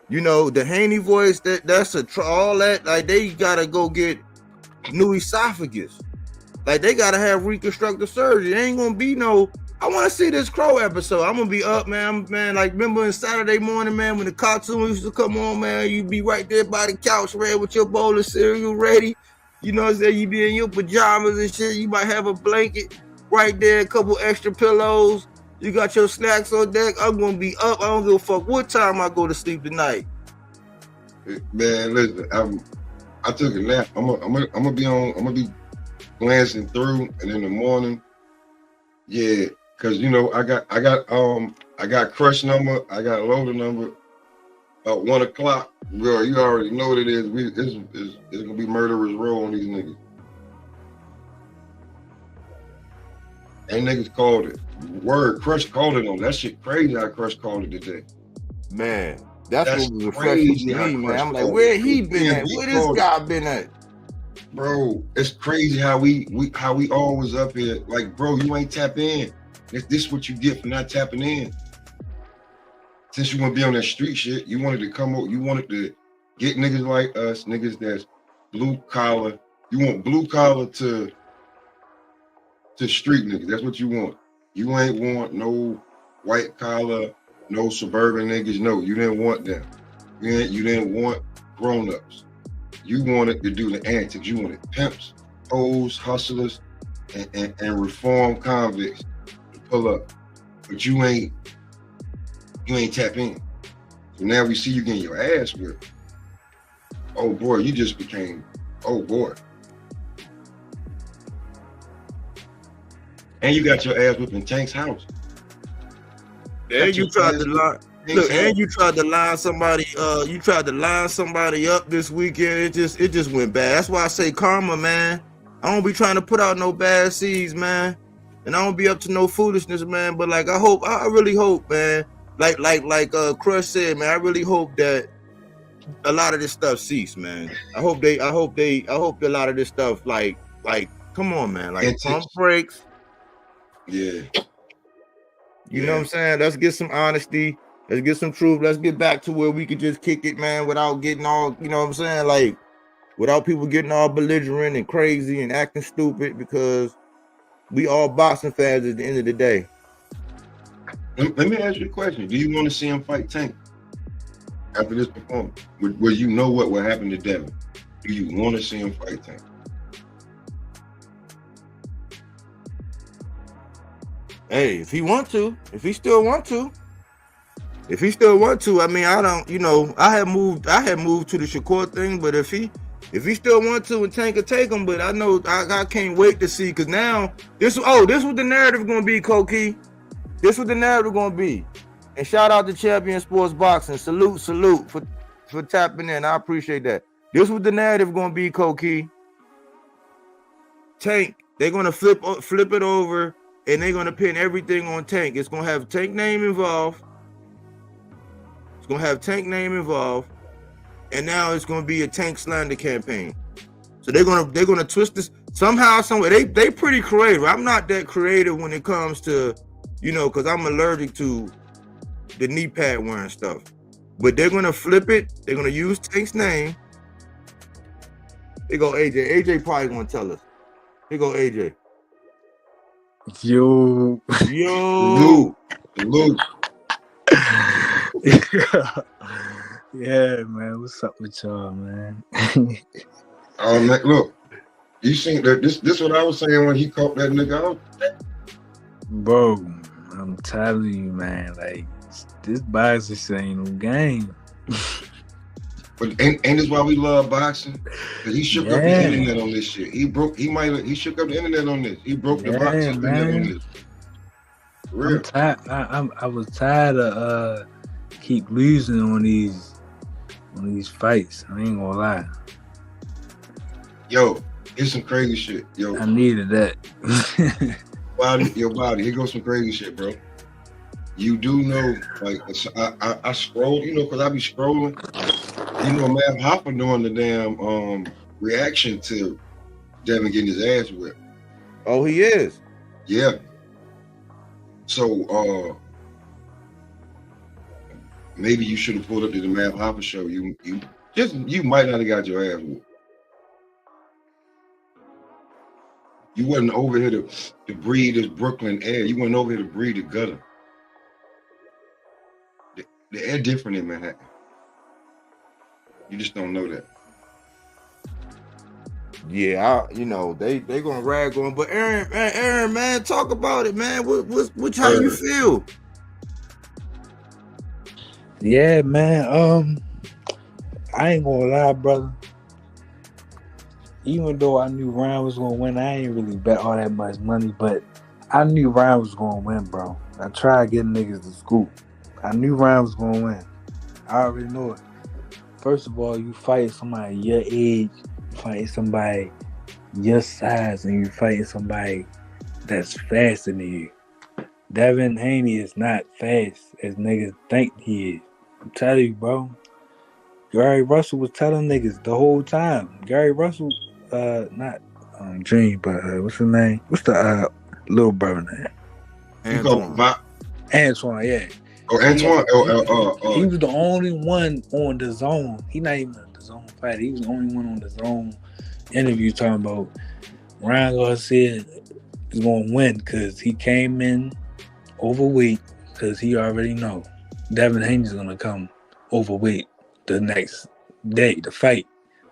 The Haney voice, all that, like they gotta go get new esophagus. Like they gotta have reconstructive surgery. It ain't gonna be no. I want to see this Crow episode. I'm gonna be up, man. Man, like remember in Saturday morning, man, when the cartoon used to come on, man, you be right there by the couch, man, with your bowl of cereal ready. You know what I'm saying? You be in your pajamas and shit. You might have a blanket right there, a couple extra pillows. You got your snacks on deck. I'm gonna be up. I don't give a fuck what time I go to sleep tonight. Man, listen, I took a nap. I'm gonna be glancing through, and in the morning, yeah. Cause you know I got Crush number, I got Loader number. 1 o'clock, bro. You already know what it is. It's gonna be murderer's row on these niggas. And niggas called it. Word, Crush called it on that shit. Crazy how Crush called it today. Man, that's what was refreshing to me, man. I'm like, where he been at? Where this guy been at? Bro, it's crazy how we always up here. Like, bro, you ain't tap in. This what you get for not tapping in. Since you want to be on that street shit, you wanted to come up, you wanted to get niggas like us, niggas that's blue collar. You want blue collar to street niggas. That's what you want. You ain't want no white collar, no suburban niggas. No, you didn't want them. You didn't want grown-ups. You wanted to do the antics. You wanted pimps, hoes, hustlers, and reformed convicts to pull up. But you ain't tap in. So now we see you getting your ass whipped. Oh boy, you just became, oh boy. And you got your ass whipped in Tank's house. And you tried to lie. Look, and you tried to line somebody. You tried to line somebody up this weekend. It just went bad. That's why I say karma, man. I don't be trying to put out no bad seeds, man. And I don't be up to no foolishness, man. But like, I really hope, man. Like Crush said, man. I really hope that a lot of this stuff cease, man. I hope a lot of this stuff, like, come on, man. Like, pump brakes. Yeah. You know what I'm saying? Let's get some honesty. Let's get some truth. Let's get back to where we could just kick it, man, without getting all, you know what I'm saying? Like, without people getting all belligerent and crazy and acting stupid, because we all boxing fans at the end of the day. Let me ask you a question. Do you want to see him fight Tank after this performance? Where you know what will happen to Devin? Do you want to see him fight Tank? Hey, if he still want to, I mean, I don't, you know, I had moved to the Shakur thing, but if he still want to, and Tank could take him, but I know I can't wait to see, because now this what the narrative gonna be, Koki. This what the narrative gonna be. And shout out to Champion Sports Boxing. Salute for tapping in. I appreciate that. This what the narrative gonna be, Koki. Tank, they're gonna flip it over, and they're gonna pin everything on Tank. It's gonna have Tank name involved. And now it's gonna be a Tank slander campaign. So they're gonna twist this somehow, somewhere. They pretty creative. I'm not that creative when it comes to, you know, because I'm allergic to the knee pad wearing stuff. But they're gonna flip it. They're gonna use Tank's name. Here go AJ. AJ probably gonna tell us. Here go AJ. Yo. Luke. Yeah, man. What's up with y'all, man? Man, look, you seen that? This what I was saying when he caught that nigga out. Bro, I'm telling you, man. Like, this boxing ain't no game. But ain't this why we love boxing? Because he shook up the internet on this shit. He shook up the internet on this. He broke the boxing internet on this. I'm tired. I was tired of keep losing on these fights. I ain't gonna lie. Yo, it's some crazy shit. Yo, I needed that. Your body. Here goes some crazy shit, bro. You do know, like, I scroll, you know, because I be scrolling. You know, man, Hopper doing the damn reaction to Devin getting his ass whipped. Oh, he is? Yeah. So, maybe you should have pulled up to the Matt Hopper show. You might not have got your ass whooped. You wasn't over here to breathe this Brooklyn air. You went over here to breathe the gutter. The air different in Manhattan. You just don't know that. Yeah, they gonna rag on, but Aaron, man, talk about it, man. What how you feel? Yeah, man. I ain't gonna lie, brother. Even though I knew Ryan was gonna win, I ain't really bet all that much money, but I knew Ryan was gonna win, bro. I tried getting niggas to scoop. I knew Ryan was gonna win. I already know it. First of all, you fight somebody your age, you fight somebody your size, and you fighting somebody that's faster than you. Devin Haney is not fast as niggas think he is. I'm telling you, bro. Gary Russell was telling niggas the whole time. Gary Russell, not Dream, but what's his name? What's the little brother name? Antoine, yeah. Oh, Antoine. He was the only one on the zone. He not even the zone fighter. He was the only one on the zone interview talking about Ryan Garcia is gonna win because he came in overweight because he already know Devin Haney's gonna come overweight the next day to fight.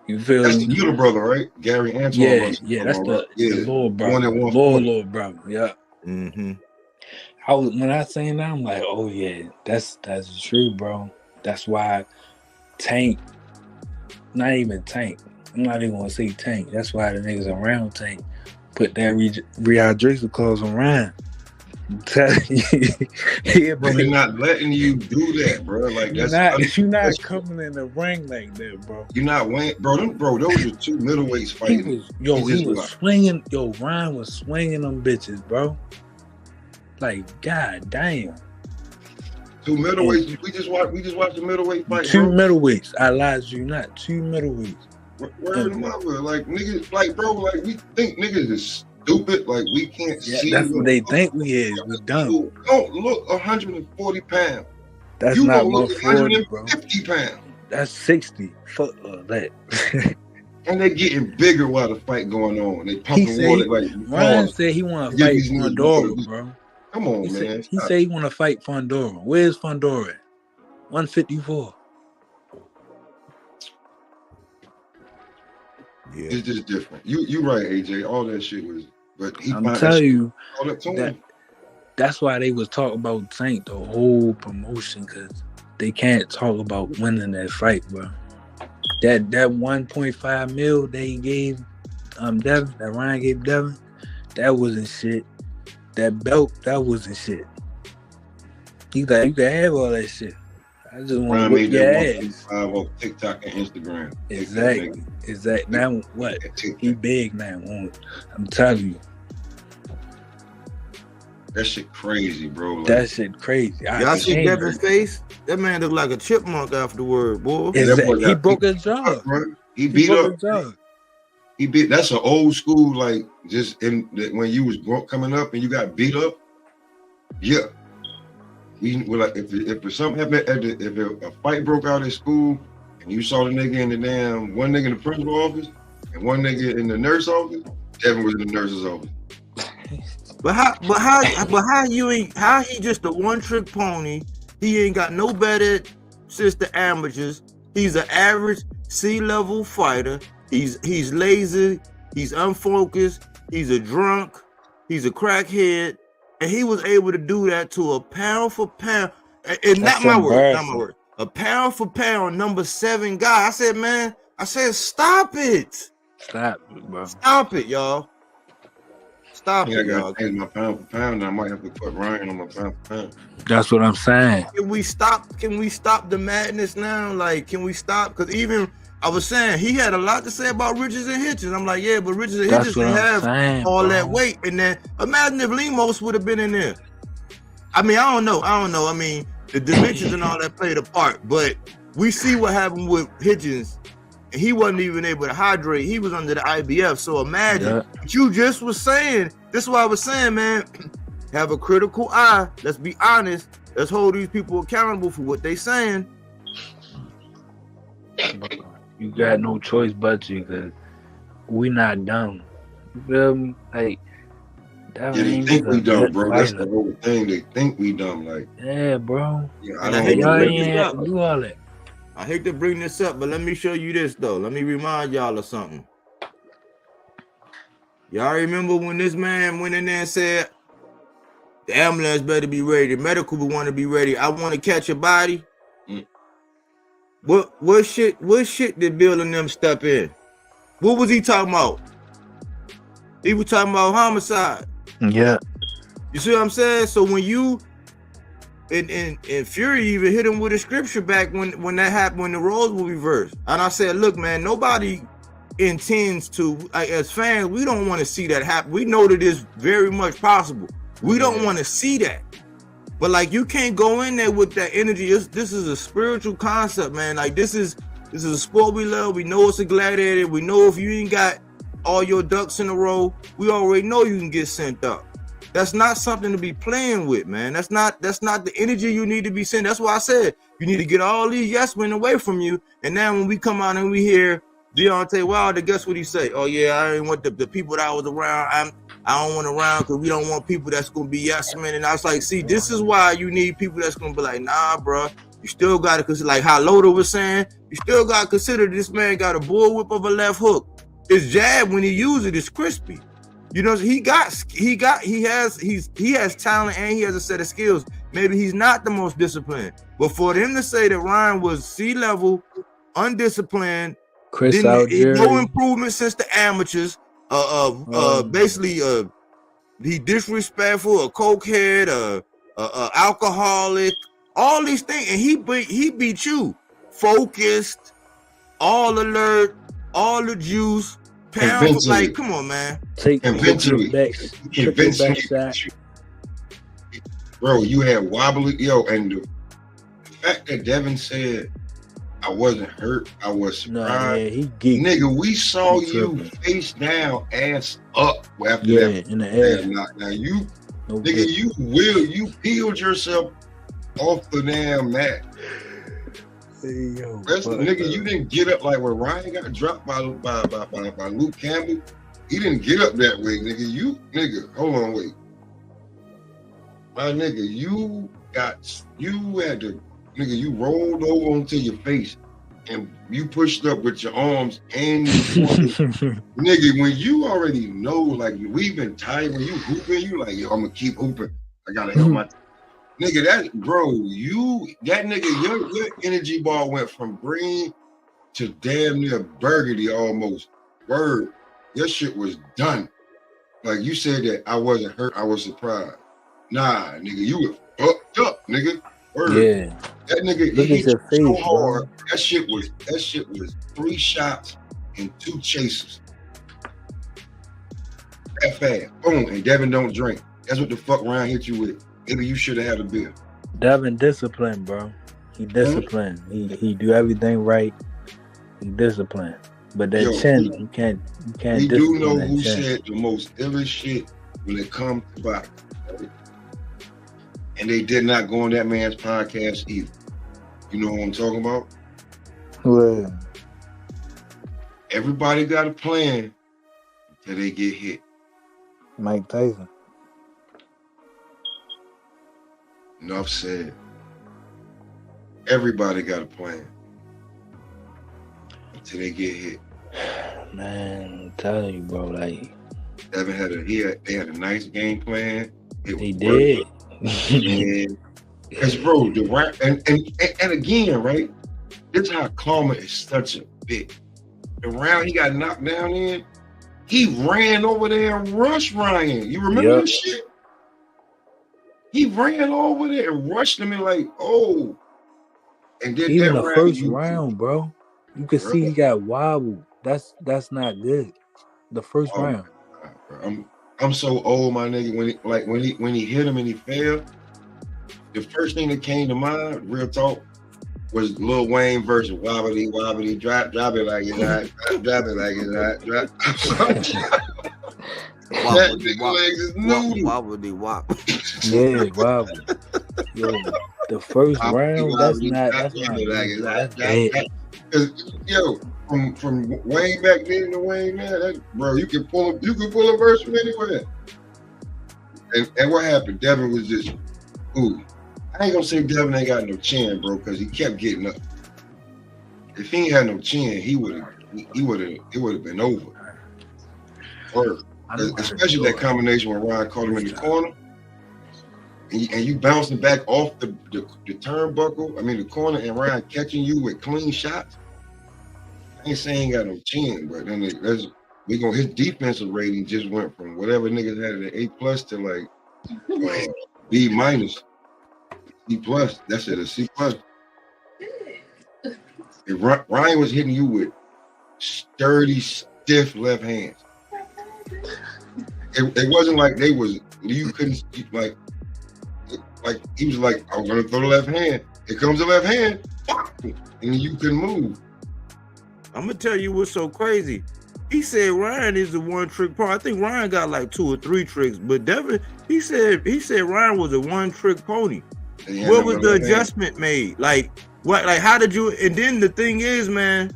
You feel that's me? the little brother, right? Gary Antoine. Yeah, that's the little brother. Little brother, yeah. Mm-hmm. When I seen that, I'm like, oh yeah, that's true, bro. That's why Tank, not even Tank. I'm not even gonna say Tank. That's why the niggas around Tank put that rehydration clause on Ryan. Yeah, but they're not letting you do that, bro. Like you're not coming in the ring like that, bro. You're not winning, bro. Those are two middleweights fighting. He was swinging. Ryan was swinging them bitches, bro. Like, god damn. Two middleweights. We just watched the middleweight fight. Two middleweights. I lied to you, not two middleweights. Where the mother? Like niggas, like bro, like we think niggas is stupid. Like we can't see. That's what they think we is. We dumb. Don't look 140 pounds. That's you not gonna look 150 pounds. That's 60. Fuck that. And they getting bigger while the fight going on. They pumping water like Ryan said he want to fight Fondora, bro. Come on, man. He said he want to fight Fondora. Where's Fondora at? 154. Yeah. It's just different. You right, AJ. All that shit was, but I'm telling you, that's why they was talking about Tank the whole promotion, because they can't talk about winning that fight, bro. That 1.5 mil they gave Devin, that Ryan gave Devin, that wasn't shit. That belt, that wasn't shit. You can have all that shit. I just want to whip your ass. On TikTok and Instagram. Exactly. Now what? He big now. I'm telling you. That shit crazy, bro. Like, that shit crazy. Y'all see Devin's face? That man look like a chipmunk afterward, boy. He broke his jaw. He beat up. He beat. That's an old school, like just when you was coming up and you got beat up. Yeah. Like if something happened, if a fight broke out at school and you saw the nigga in the one nigga in the principal office and one nigga in the nurse office, Devin was in the nurse's office. But how he just a one trick pony? He ain't got no better since the amateurs. He's an average C-level fighter. He's lazy. He's unfocused. He's a drunk. He's a crackhead. And he was able to do that to a pound for pound. And not my word. A pound for pound number 7 guy. I said, stop it. Stop it, bro. Stop it, y'all. Stop it, I y'all. gotta change my pound for pound. I might have to put Ryan on my pound for pound. That's what I'm saying. Can we stop the madness now? Like, can we stop? Because even I was saying he had a lot to say about Richards and Hitchens. I'm like, yeah, but Richards and Hitchens didn't have all that weight. And then imagine if Lemos would have been in there. I mean, I don't know. I mean, the dimensions and all that played a part, but we see what happened with Hitchens. And he wasn't even able to hydrate. He was under the IBF. So imagine what you just was saying. This is what I was saying, man. Have a critical eye. Let's be honest. Let's hold these people accountable for what they saying. You got no choice but to, because we not dumb. You feel me? Like, Yeah, Devin they ain't think just we a dumb, good bro. That's the fighter. whole thing. They think we dumb. Like, Yeah, bro. yeah, I And I don't hate to know. Y'all bring ain't this have up. to do all that. I hate to bring this up, but let me show you this though. Let me remind y'all of something. Y'all remember when this man went in there and said, the ambulance better be ready, the medical will want to be ready. I want to catch a body. Mm. What shit did Bill and them step in? What was he talking about? He was talking about homicide. Yeah. You see what I'm saying? So when you and Fury even hit him with a scripture back when that happened, when the roles were reversed. And I said, look, man, nobody intends to, like, as fans, we don't want to see that happen. We know that it's very much possible. We don't want to see that. But like, you can't go in there with that energy. This is a spiritual concept, man. Like, this is a sport we love. We know it's a gladiator. We know if you ain't got all your ducks in a row, we already know you can get sent up. That's not something to be playing with, man. That's not the energy you need to be sent. That's why I said you need to get all these yes men away from you. And now when we come out and we hear Deontay Wilder, guess what he say? Oh yeah, I didn't want the people that I was around. I don't want around because we don't want people that's gonna be yes men. And I was like, see, this is why you need people that's gonna be like, nah, bro. You still got to consider, like how Loda was saying, you still got to consider this man got a bullwhip of a left hook. His jab when he uses it is crispy. You know, he has talent and he has a set of skills. Maybe he's not the most disciplined, but for them to say that Ryan was C-level, undisciplined, Chris no Algieri. improvement since the amateurs. Basically, he disrespectful, a cokehead, alcoholic, all these things, and he beat you. Focused, all alert, all the juice. Pound, like, come on, man. Take your back shot. Bro, you had wobbly, and the fact that Devin said I wasn't hurt, I was surprised. Nah, yeah, he geeked. Nigga, we saw you face down, ass up after that. In the air. Now you, nigga, you peeled yourself off the damn mat. Nigga, you didn't get up like when Ryan got dropped by Luke Campbell. He didn't get up that way, nigga. Hold on, wait. My nigga, you rolled over onto your face and you pushed up with your arms and nigga, when you already know, like, we've been tired, when you hooping, you like, yo, I'm gonna keep hooping. I gotta help my nigga, your energy bar went from green to damn near burgundy almost. Word. Your shit was done. Like, you said that I wasn't hurt, I was surprised. Nah, nigga, you were fucked up, nigga. Word. Yeah. That nigga, he hit you so hard. That shit was 3 shots and 2 chases. That fast. Boom. And Devin don't drink. That's what the fuck Ryan hit you with. Maybe you should have had a beer. Devin disciplined, bro. He disciplined. He do everything right. He disciplined. But that chin, you can't. We do know who said the most illest shit when it comes to boxing. Right? And they did not go on that man's podcast either. You know what I'm talking about? Well, everybody got a plan until they get hit. Mike Tyson. Enough said. Everybody got a plan until they get hit. Man, I'm telling you, bro. Like, Devin they had a nice game plan. They did. Because, bro, and again, right? This is how karma is such a bitch. The round he got knocked down in, he ran over there and rushed Ryan. You remember this shit? He ran over there and rushed him and like, oh. And then even the first round, bro, you could see he got wobbled. That's not good. The first round. I'm so old, my nigga. When he hit him and he fell, the first thing that came to mind, real talk, was Lil Wayne versus wobbly wobbly drop it like it's hot, drop it like it's hot, drop. That nigga legs is noodle. Wobbly wobble. Yeah, wobble. Yo, the first round, that's bad. Yo, from Wayne back then to Wayne now, bro, you can pull a verse from anywhere. And what happened? Devin was just, ooh. I ain't gonna say Devin ain't got no chin, bro, because he kept getting up. If he ain't had no chin, it would have been over. Or especially that combination when Ryan caught him in the corner, and you bouncing back off the turnbuckle. I mean the corner, and Ryan catching you with clean shots. I ain't saying he ain't got no chin, but then his defensive rating just went from whatever niggas had at an A+ to like B-, C+. That's it, a C+. If Ryan was hitting you with sturdy, stiff left hands, it wasn't like you couldn't like he was like, I'm gonna throw the left hand. Here comes the left hand, and you couldn't move. I'm gonna tell you what's so crazy. He said Ryan is a one-trick pony. I think Ryan got like 2 or 3 tricks, but Devin, he said Ryan was a one-trick pony. What was the adjustment made? Like what? Like how did you? And then the thing is, man,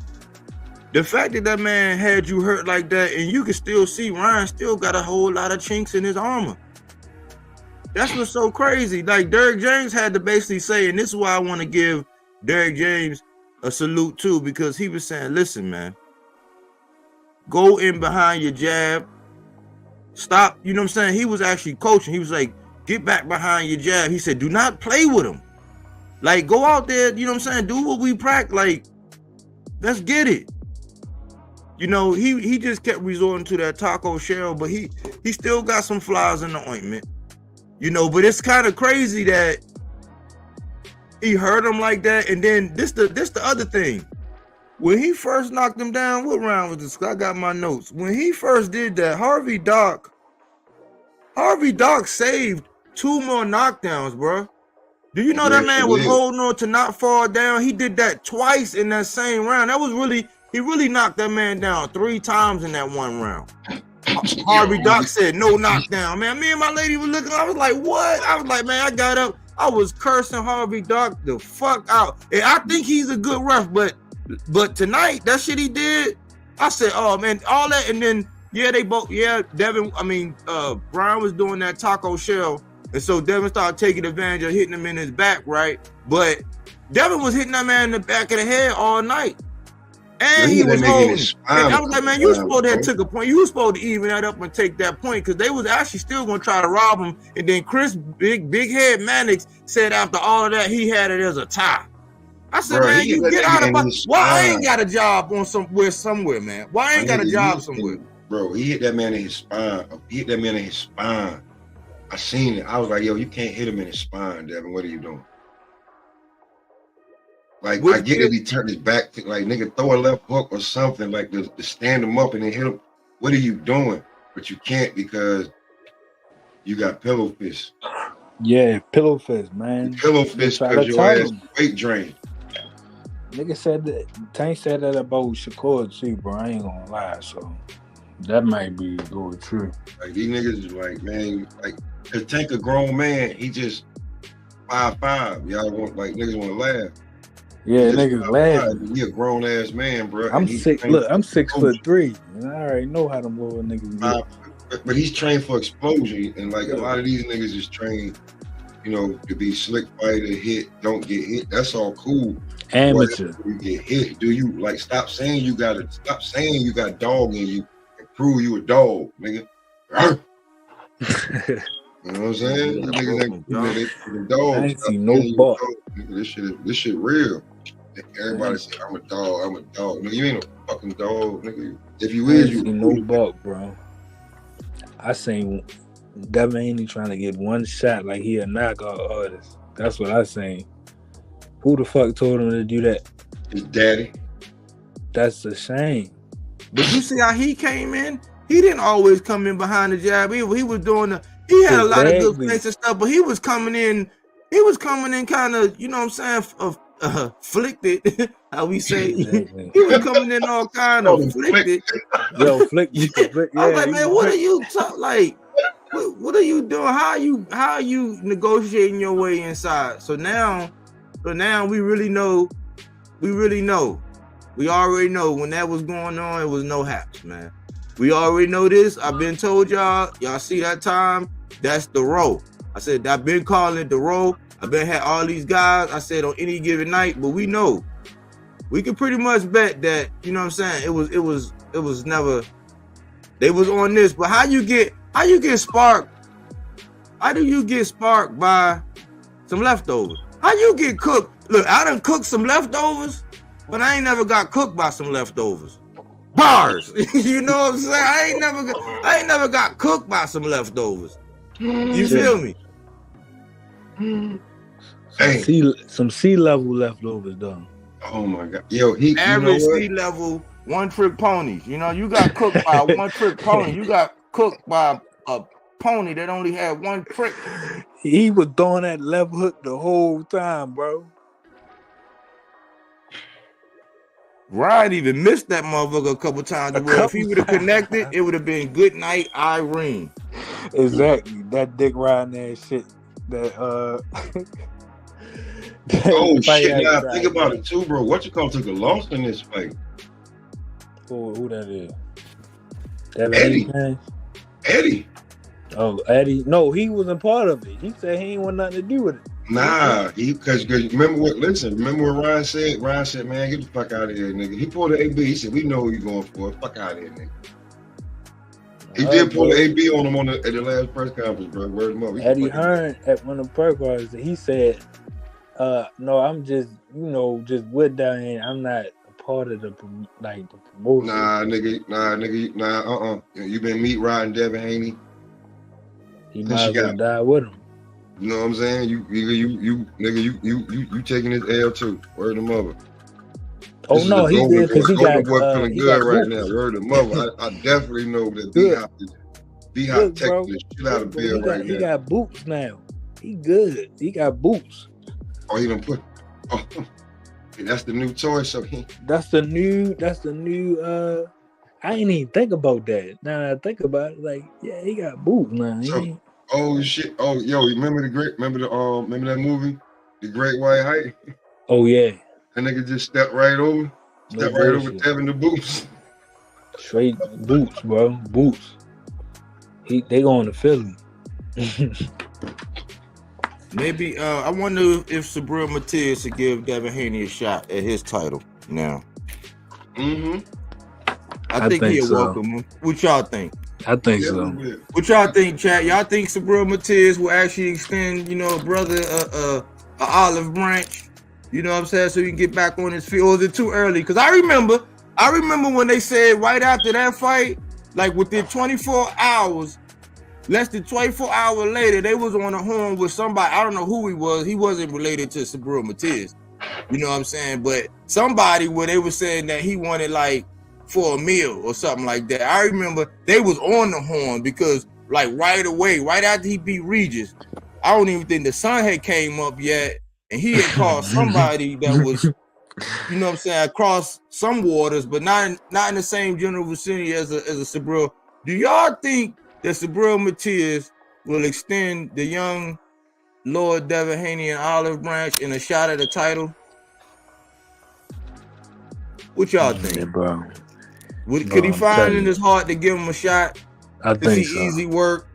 the fact that man had you hurt like that, and you can still see Ryan still got a whole lot of chinks in his armor. That's what's so crazy. Like Derrick James had to basically say, and this is why I want to give Derrick James a salute too, because he was saying, listen, man, go in behind your jab, stop. You know what I'm saying? He was actually coaching. He was like, get back behind your jab. He said, do not play with him. Like, go out there, you know what I'm saying? Do what we practice. Like, let's get it. You know, he just kept resorting to that taco shell, but he still got some flies in the ointment. You know, but it's kind of crazy that he hurt him like that. And then this the other thing. When he first knocked him down, what round was this? I got my notes. When he first did that, Harvey Dock saved 2 more knockdowns, bro. Do you know that man was holding on to not fall down? He did that twice in that same round. He really knocked that man down 3 times in that one round. Harvey Dock said no knockdown, man. Me and my lady were looking. I was like, what? I was like, man, I got up. I was cursing Harvey Dock the fuck out. And I think he's a good ref, but tonight, that shit he did, I said, oh man, all that. And then Devin, Brian was doing that taco shell. And so Devin started taking advantage of hitting him in his back, right? But Devin was hitting that man in the back of the head all night. And he was holding. And I was like, man, you supposed to have took a point. You were supposed to even that up and take that point, because they was actually still going to try to rob him. And then Chris, big head Mannix, said after all of that, he had it as a tie. I said, man, you get out of my. Why I ain't got a job on somewhere, man? Why I ain't got a job somewhere? Bro, he hit that man in his spine. I seen it. I was like, yo, you can't hit him in his spine, Devin. What are you doing? Like, I get it. He turned his back to, like, nigga, throw a left hook or something, like, to stand him up and then hit him. What are you doing? But you can't because you got pillow fist. Yeah, pillow fist, man. Pillow fist because your ass weight drain. Nigga said that. Tank said that about Shakur too, bro. I ain't gonna lie, so that might be going true. Like, these niggas is like, man, like, cause Tank a grown man, he just 5'5". Y'all want, like, niggas want to laugh. Yeah, niggas laughing. He a grown ass man, bro. I'm 6'3", and I already know how them little niggas get. But he's trained for explosion, and like a lot of these niggas is trained, you know, to be slick fighter, hit, don't get hit. That's all cool. Amateur. You get hit. Do you like stop saying you got dog in you and prove you a dog, nigga? You know what I'm saying? The niggas ain't dog. I ain't seen no buck. This shit real. Everybody say I'm a dog. Nigga, you ain't a fucking dog, nigga. If you is, you no buck, bro. I seen Devin Haney trying to get one shot like he a knockout artist. That's what I seen. Who the fuck told him to do that? His daddy. That's a shame. But you see how he came in? He didn't always come in behind the jab. He was doing he had a lot of good feints and stuff, but he was coming in kind of, you know what I'm saying, afflicted, how we say. He was coming in all kind of afflicted. Yo, flick. I was like, man, what are you like? What are you doing? How are you negotiating your way inside? So now we really know We already know when that was going on, it was no haps, man. We already know this. I've been told y'all. Y'all see that time? That's the row. I said I've been calling it the row. I've been had all these guys. I said on any given night, but we know we can pretty much bet that, you know what I'm saying? It was never. They was on this, but how you get sparked? How do you get sparked by some leftovers? How you get cooked? Look, I done cooked some leftovers, but I ain't never got cooked by some leftovers. Bars, you know what I'm saying? I ain't never got cooked by some leftovers. You feel me? Some sea level leftovers though. Oh my God, yo, average sea level one trick ponies. You know, you got cooked by a one trick pony. You got cooked by a pony that only had one trick. He was throwing that left hook the whole time, bro. Ryan even missed that motherfucker a couple times. If he would have connected, it would have been good night, Irene. Exactly. That dick riding that shit. That oh shit! Now think about it too, bro. What you call took a loss in this fight? Who that is? Eddie. Eddie. Oh, Eddie. No, he wasn't part of it. He said he ain't want nothing to do with it. Nah, because remember what Ryan said? Ryan said, man, get the fuck out of here, nigga. He pulled the AB. He said, we know who you going for. Fuck out of here, nigga. He did pull the AB on him at the last press conference, bro. Word him up. Eddie Hearn at one of the press conferences, he said, no, I'm just, just with down here. I'm not a part of the promotion. Nah, nigga. You been meet riding Devin Haney. He might as well die with him. You know what I'm saying? You taking his L too. Word of mother. Oh no, he did because he got feeling good right now. Word of mother. I definitely know that B-Hop taking the shit out of Bill right now. He got boots now. He good. He got boots. Oh, he done put. Oh, that's the new toy. So That's the new. I ain't even think about that. Now I think about it, like, yeah, he got boots now. Oh shit! Oh yo, remember that movie, The Great White Height? Oh yeah. That nigga just stepped right over Devin the boots. Straight boots, bro. Boots. They going to Philly. Maybe I wonder if Sabril Matias should give Devin Haney a shot at his title now. I think he'll welcome him. What y'all think? I think so. What y'all think, chat? Y'all think Sabril Matias will actually extend, brother, a olive branch? You know what I'm saying? So he can get back on his feet. Or is it too early? Because I remember when they said right after that fight, like within 24 hours, less than 24 hours later, they was on the horn with somebody. I don't know who he was. He wasn't related to Sabril Matias. You know what I'm saying? But somebody where they were saying that he wanted like for a meal or something like that. I remember they was on the horn because like right away, right after he beat Regis, I don't even think the sun had came up yet, and he had called somebody that was, you know what I'm saying, across some waters, but not in the same general vicinity as a Sabril. Do y'all think that Sabril Matias will extend the young Lord Devin Haney and Olive Branch in a shot at the title? What y'all think, bro? Could he find in his heart to give him a shot? I think so. Easy work.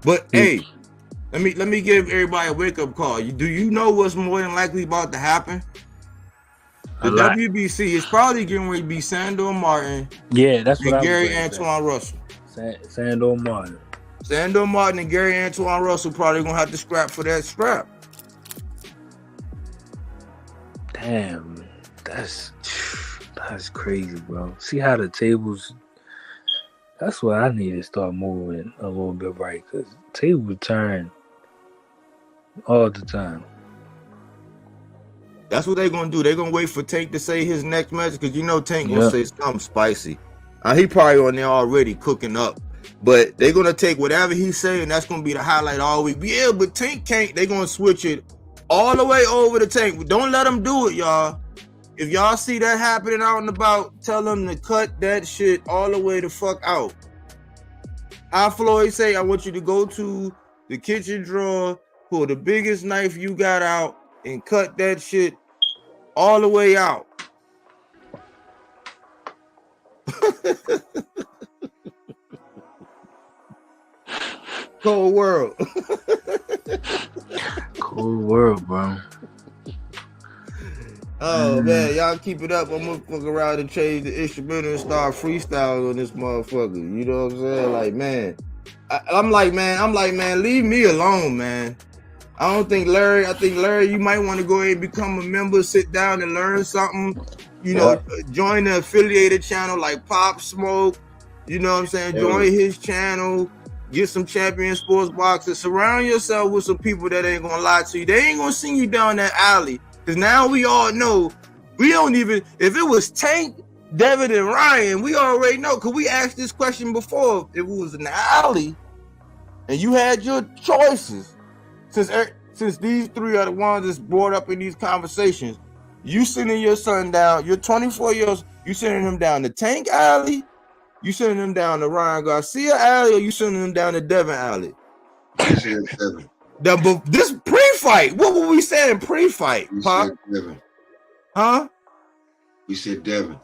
But hey, let me give everybody a wake up call. Do you know what's more than likely about to happen? The WBC is probably getting ready to be Sandor Martin. Yeah, that's what and Gary Antoine Russell. Sandor Martin. Sandor Martin and Gary Antoine Russell probably gonna have to scrap for that strap. Damn, that's crazy, bro. See how the tables. That's what I need to start moving a little bit right, because tables turn all the time. That's what they're gonna do. They're gonna wait for Tank to say his next message, because Tank gonna say something spicy. He probably on there already cooking up, but they're gonna take whatever he's saying. That's gonna be the highlight all week. Yeah, but Tank can't. They're gonna switch it all the way over to Tank. Don't let them do it, y'all. If y'all see that happening out and about, tell them to cut that shit all the way the fuck out. How Floyd say, I want you to go to the kitchen drawer, pull the biggest knife you got out, and cut that shit all the way out. Cold world. Cold world, bro. Oh man, y'all keep it up. I'm gonna fuck around and change the instrumental and start freestyling on this motherfucker. You know what I'm saying? Like, man, I'm like, man, leave me alone, man. I think Larry, you might want to go ahead and become a member, sit down and learn something. You know, join the affiliated channel like Pop Smoke. You know what I'm saying? Join his channel. Get some champion sports boxers. Surround yourself with some people that ain't gonna lie to you. They ain't gonna send you down that alley. Because now we all know, we don't even, if it was Tank, Devin, and Ryan, we already know. Because we asked this question before. If it was in the alley and you had your choices, since these three are the ones that's brought up in these conversations, you sending your son down, you're 24 years, you sending him down the Tank alley, you sending him down the Ryan Garcia alley, or you sending him down the Devin alley? I said Devin. This pre-fight, what were we saying pre-fight, We Pop? said Devin. Huh? We said Devin.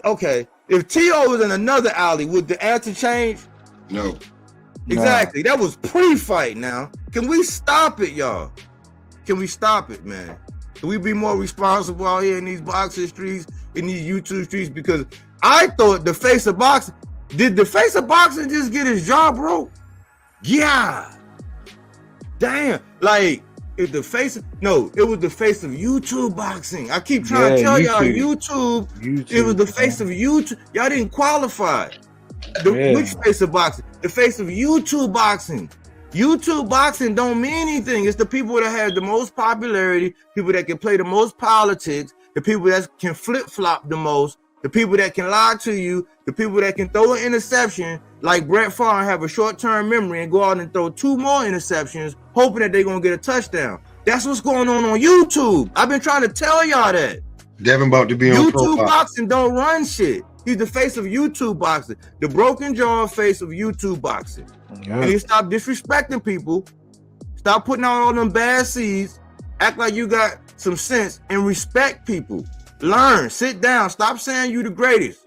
Okay. If T.O. was in another alley, would the answer change? No. Exactly. That was pre-fight now. Can we stop it, y'all? Can we stop it, man? Can we be more responsible out here in these boxing streets, in these YouTube streets? Because I thought the face of boxing, did the face of boxing just get his jaw broke? Yeah. Damn. Like, if the face of, no, it was the face of YouTube boxing. I keep trying to tell y'all, YouTube, it was the face of YouTube. Y'all didn't qualify. Which face of boxing? The face of YouTube boxing. YouTube boxing don't mean anything. It's the people that have the most popularity, people that can play the most politics, the people that can flip-flop the most, the people that can lie to you, the people that can throw an interception like Brett Favre and have a short-term memory and go out and throw 2 more interceptions, hoping that they're going to get a touchdown. That's what's going on YouTube. I've been trying to tell y'all that. Devin about to be on YouTube boxing don't run shit. He's the face of YouTube boxing. The broken jaw face of YouTube boxing. And he stop disrespecting people. Stop putting out all them bad seeds. Act like you got some sense and respect people. Learn. Sit down. Stop saying you the greatest.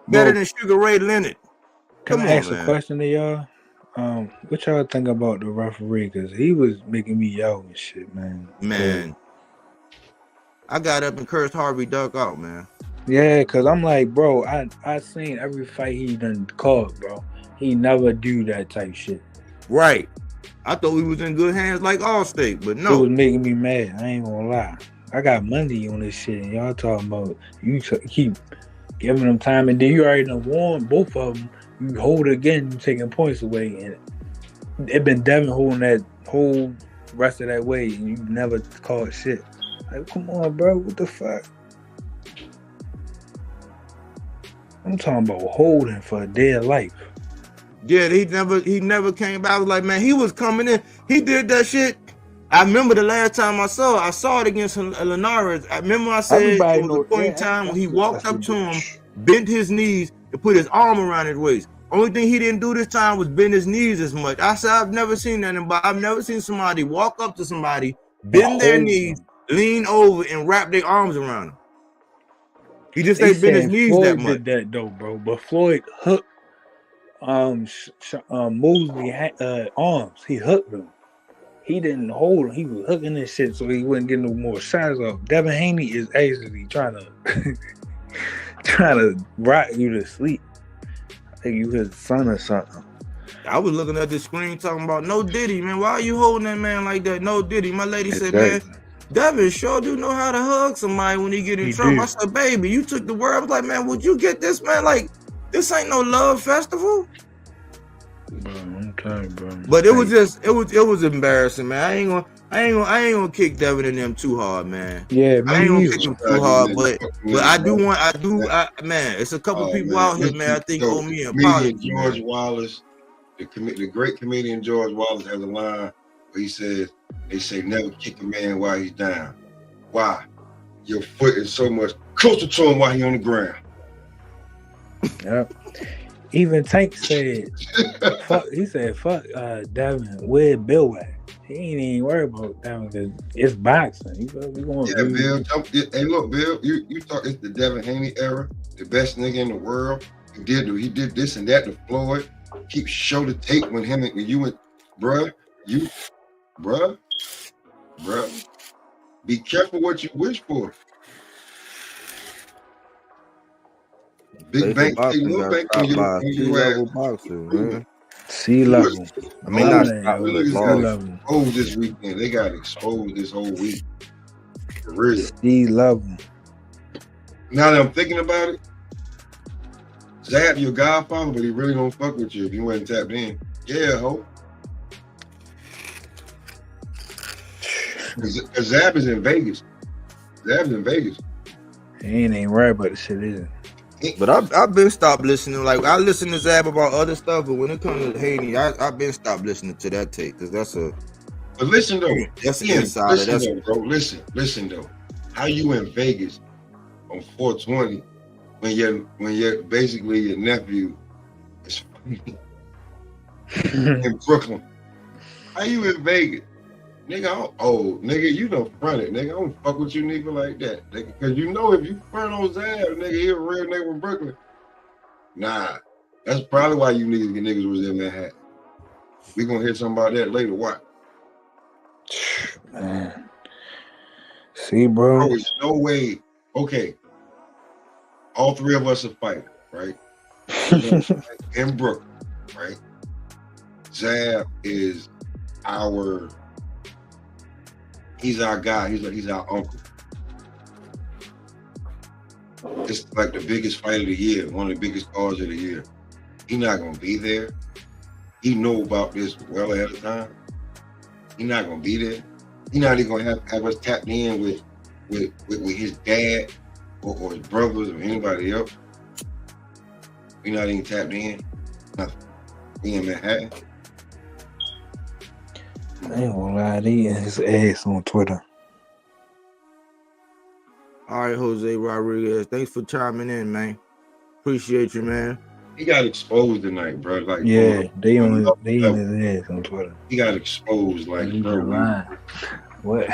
Better than Sugar Ray Leonard. Can I ask a question to y'all? What y'all think about the referee? Because he was making me yell and shit, man. Man. I got up and cursed Harvey Duck out, man. Yeah, because I'm like, bro, I seen every fight he done called, bro. He never do that type shit. Right. I thought we was in good hands like Allstate, but no. It was making me mad. I ain't gonna lie. I got money on this shit, and y'all talking about you keep giving them time, and then you already done won both of them. You hold it again, you taking points away, and it been Devin holding that whole rest of that way, and you never called shit. Like, come on, bro, what the fuck? I'm talking about holding for a dead life. Yeah, he never came back. I was like, man, he was coming in. He did that shit. I remember the last time I saw it against Linares. I remember I said it was a point in time when he walked up to him, bent his knees, and put his arm around his waist. Only thing he didn't do this time was bend his knees as much. I said, I've never seen that, but I've never seen somebody walk up to somebody, bend their knees, lean over, and wrap their arms around him. He just ain't bent his knees Floyd that much. did that though, bro. But Floyd hooked Mosley arms. He hooked them. He didn't hold him. He was hooking this shit so he wouldn't get no more shots off. Devin Haney is actually trying to rock you to sleep. I think you his son or something. I was looking at the screen talking about no Diddy, man. Why are you holding that man like that? No Diddy. My lady said, man, Devin sure do know how to hug somebody when he get in trouble. I said, baby, you took the word. I was like, man, would you get this, man? Like, this ain't no love festival. Bro, I'm tired, bro. But it was embarrassing, man. I ain't gonna kick Devin and them too hard, man. Yeah, I ain't gonna kick them too hard, but man, it's a couple people out here, man. I think owe me an apology. George Wallace, the great comedian George Wallace has a line where he says, they say never kick a man while he's down. Why? Your foot is so much closer to him while he's on the ground. Yep. Even Tank said, fuck, he said, fuck Devin, where Bill at? He ain't even worried about that because it's boxing. We going Yeah, Bill. Hey, look, Bill. You thought it's the Devin Haney era, the best nigga in the world. He did this and that to Floyd. Keep show the tape when you went, bruh. Be careful what you wish for. Big bank, little bank on your C-level boxer, man. C-level. I mean, not stop, niggas but got lost. exposed this weekend. They got exposed this whole week. For real. C-level. Now that I'm thinking about it, Zab, your godfather, but he really don't fuck with you if you wasn't tapped in. Yeah, ho. Because Zab is in Vegas. Zab's in Vegas. He ain't worried about the shit, is it? But I've been stopped listening. Like I listen to Zab about other stuff, but when it comes to Haney, I've been stopped listening to that tape because that's a. But listen though, that's an insider. That's though, bro. Listen though. How you in Vegas on 420 when you're basically your nephew is in Brooklyn? How you in Vegas? Nigga, nigga, you don't front it, nigga. I don't fuck with you nigga like that, nigga. Cause you know if you front on Zab, nigga, he a real nigga from Brooklyn. Nah, that's probably why you niggas was in Manhattan. We gonna hear something about that later. What? Man. See, bro. There's no way. Okay, all three of us are fighting, right? In Brooklyn, right? Zab is he's our guy. He's our uncle. It's like the biggest fight of the year, one of the biggest cards of the year. He's not gonna be there. He know about this well ahead of time. He's not gonna be there. He's not even gonna have us tapped in with his dad or his brothers or anybody else. We're not even tapped in. Nothing. We in Manhattan. I ain't gonna lie, they in his ass on Twitter. all right, Jose Rodriguez. Thanks for chiming in, man. Appreciate you, man. He got exposed tonight, bro. Like, yeah, they in his ass on Twitter. He got exposed, like, bro. What?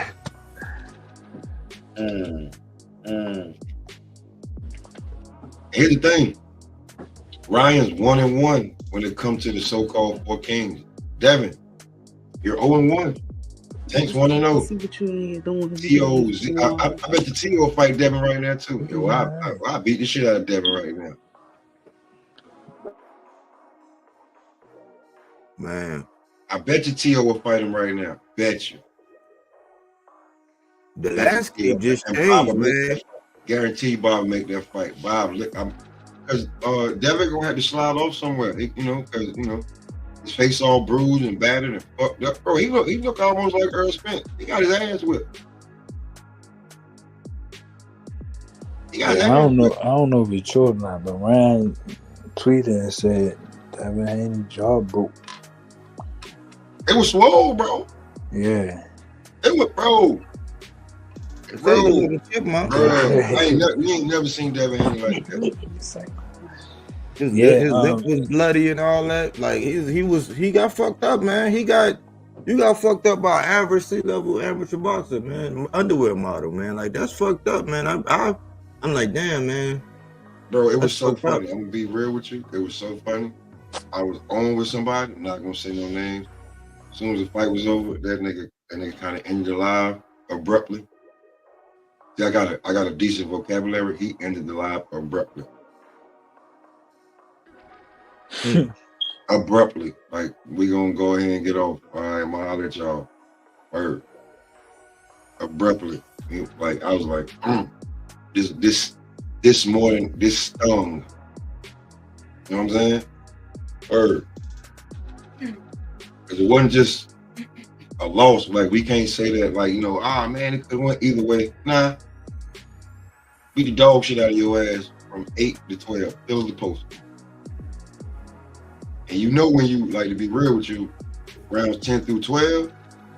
Here's the thing. Ryan's 1-1 when it comes to the so-called Four Kings. Devin, you're 0-1. Tank's 1-0. See what you doing. I bet the T.O. fight Devin right now too. Yo, I beat the shit out of Devin right now. Man, I bet you T.O. will fight him right now. Bet you. The landscape just changed, man. Guarantee Bob will make that fight. Bob, because Devin gonna have to slide off somewhere. Because his face all bruised and battered and fucked up. Bro, he look almost like Earl Spence. He got his ass whipped. I don't know if it's true or not, but Ryan tweeted and said Devin Haney jaw broke. It was swole, bro. Yeah. It was, bro. We ain't never seen Devin Haney like that. His lip was bloody and all that. Like he got fucked up, man. You got fucked up by average C-level amateur boxer, man. Underwear model, man. Like that's fucked up, man. I'm like, damn, man. Bro, it was so funny. I'm gonna be real with you. It was so funny. I was on with somebody. I'm not gonna say no names. As soon as the fight was over, that nigga kind of ended the live abruptly. See, I got a decent vocabulary. He ended the live abruptly. Abruptly, like we gonna go ahead and get off. All right, I'm gonna holler at y'all. Or abruptly, like I was like, this morning, this stung. You know what I'm saying? Because it wasn't just a loss. Like we can't say that. Like man, it could have went either way. Nah, beat the dog shit out of your ass from 8 to 12. It was the post. And when you, like, to be real with you, rounds 10 through 12,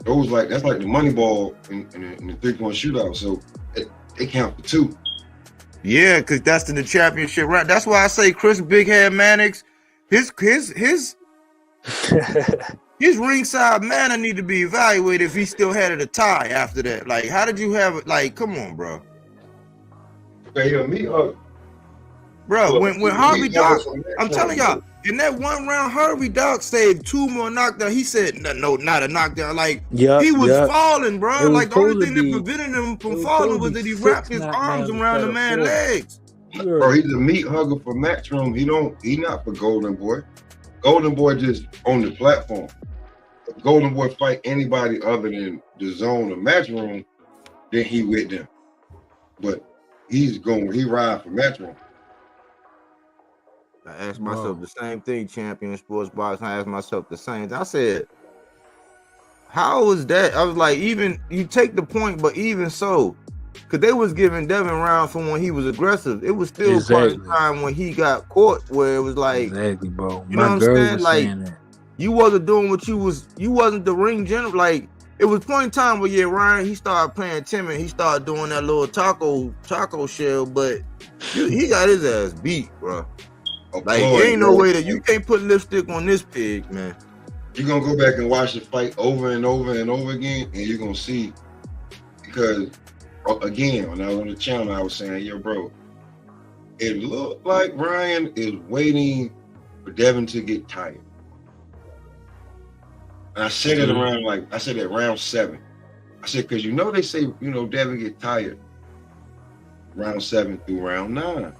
that's like the money ball in the 3-point shootout. So they count for 2. Yeah, because that's in the championship round. That's why I say Chris Big Head Mannix, his his ringside manner need to be evaluated if he still had it a tie after that. Like, how did you have it? Like, come on, bro. Okay, yeah, me, Bro, when Harvey Doc, from that I'm telling point, y'all, in that one round, Harvey Doc saved 2 more knockdowns. He said, no, not a knockdown. Like, Yup, he was yup. falling, It bro. was Like, the only supposed to thing that be- prevented him it from was falling supposed was to that be he 6 wrapped his arms knockdowns around the instead of man's 4. legs. bro, he's a meat hugger for Matchroom. He not for Golden Boy. Golden Boy just on the platform. If Golden Boy fight anybody other than the Zone or Matchroom, then he with them. But he ride for Matchroom. I asked myself the same thing, Champion Sports Box. I asked myself the same thing. I said, how was that? I was like, even you take the point, but even so, because they was giving Devin rounds from when he was aggressive. It was still part of the time when he got caught where it was like, Exactly, bro. you know My what I'm girl saying? was Like, saying that. you wasn't doing what you wasn't the ring general. Like, it was point in time where Ryan, he started playing timid. He started doing that little taco shell, but he got his ass beat, bro. Like, ain't no way that you can't put lipstick on this pig, man. You're gonna go back and watch the fight over and over and over again, and you're gonna see, because again, when I was on the channel, I was saying, yo, bro, it looked like Ryan is waiting for Devin to get tired. And I said it at round 7. I said, because they say, Devin get tired round 7 through round 9.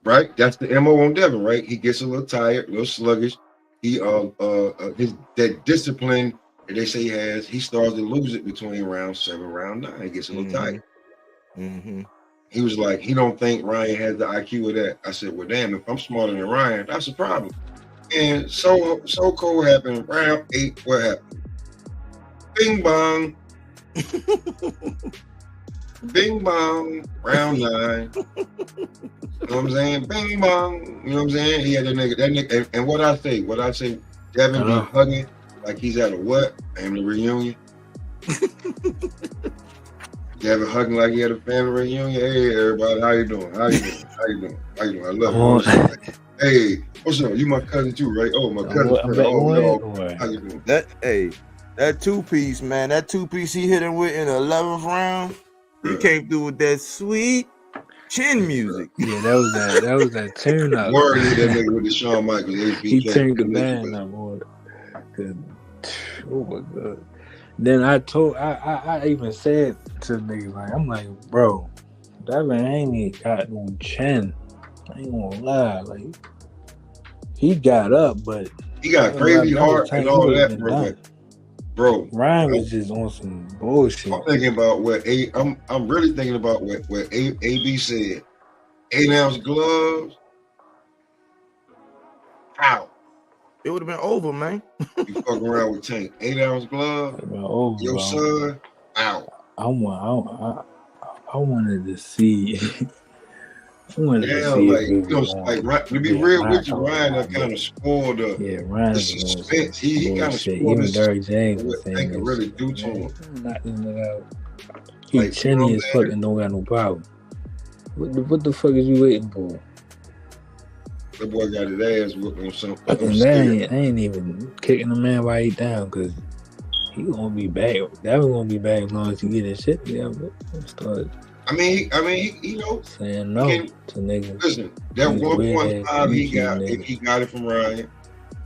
Right? That's the MO on Devin, right? He gets a little tired, a little sluggish. He that discipline that they say he has, he starts to lose it between round 7 and round 9. He gets a little tired. He was like, he don't think Ryan has the IQ of that. I said, well, damn, if I'm smarter than Ryan, that's a problem. And so cold happened. Round 8, what happened? Bing bong. Bing bong. Round 9. You know what I'm saying? Bing bong. You know what I'm saying? He had that nigga, and what I say, Devin be hugging like he's at a what? Family reunion. Devin hugging like he had a family reunion. Hey, everybody, how you doing? How you doing? I love you. Hey, what's up? You my cousin too, right? Oh, my cousin. How you doing? That 2-piece, man. That 2-piece he hit him with in the 11th round. He came through with that sweet chin music. Yeah, that was that turn up. Word that nigga with the Shawn Michaels. He turned the band up, boy. Oh my god. Then I even said to the nigga, like, I'm like, bro, Devin ain't got no chin. I ain't gonna lie, like, he got up, but he got crazy heart and all that, bro. Ryan was just on some bullshit. I'm thinking about I'm really thinking about what AB said. 8-ounce gloves. How? It would have been over, man. You fuck around with Tank. 8-ounce glove. Your son. Ow. I wanted to see. To be real with you, Ryan, I kind of spoiled the suspense. He kind of spoiled the suspense. What they can really do to him. He chinny as fuck and don't got no problem. What the fuck is you waiting for? That boy got his ass whooped on something. And I ain't even kicking the man while he down, because he gonna be back. That was gonna be back as long as he get his shit together. I mean, saying no to niggas. Listen, that 1.5 he got, if he got it from Ryan,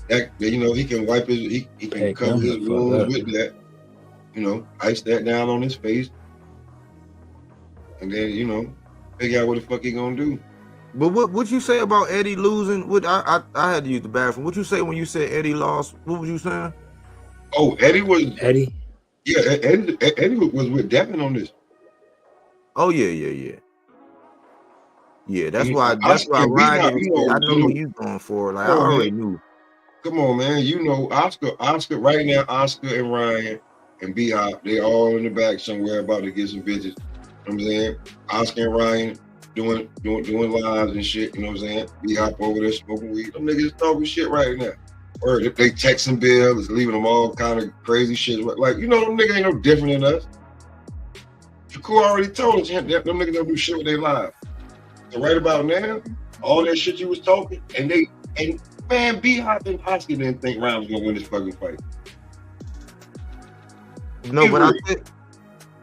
that he can wipe he can cover his wounds with that. Ice that down on his face, and then figure out what the fuck he gonna do. But what you say about Eddie losing? I had to use the bathroom. What you say when you said Eddie lost? What was you saying? Oh, Eddie was Eddie. Yeah, Eddie was with Devin on this. Oh yeah. That's why Ryan didn't. I know who you going for. Like, I already knew. Come on, man. Oscar right now. Oscar and Ryan and B-Hop, they all in the back somewhere about to get some bitches. You know what I'm saying? Oscar and Ryan doing lives and shit. You know what I'm saying? B-Hop over there smoking weed. Them niggas talking shit right now. Or if they texting Bill, it's leaving them all kind of crazy shit. Like, them niggas ain't no different than us. Shakur already told us them niggas don't do shit with their lives. So right about now, all that shit you was talking, and Man, B-Hop and Oscar didn't think Ryan was gonna win this fucking fight. No, but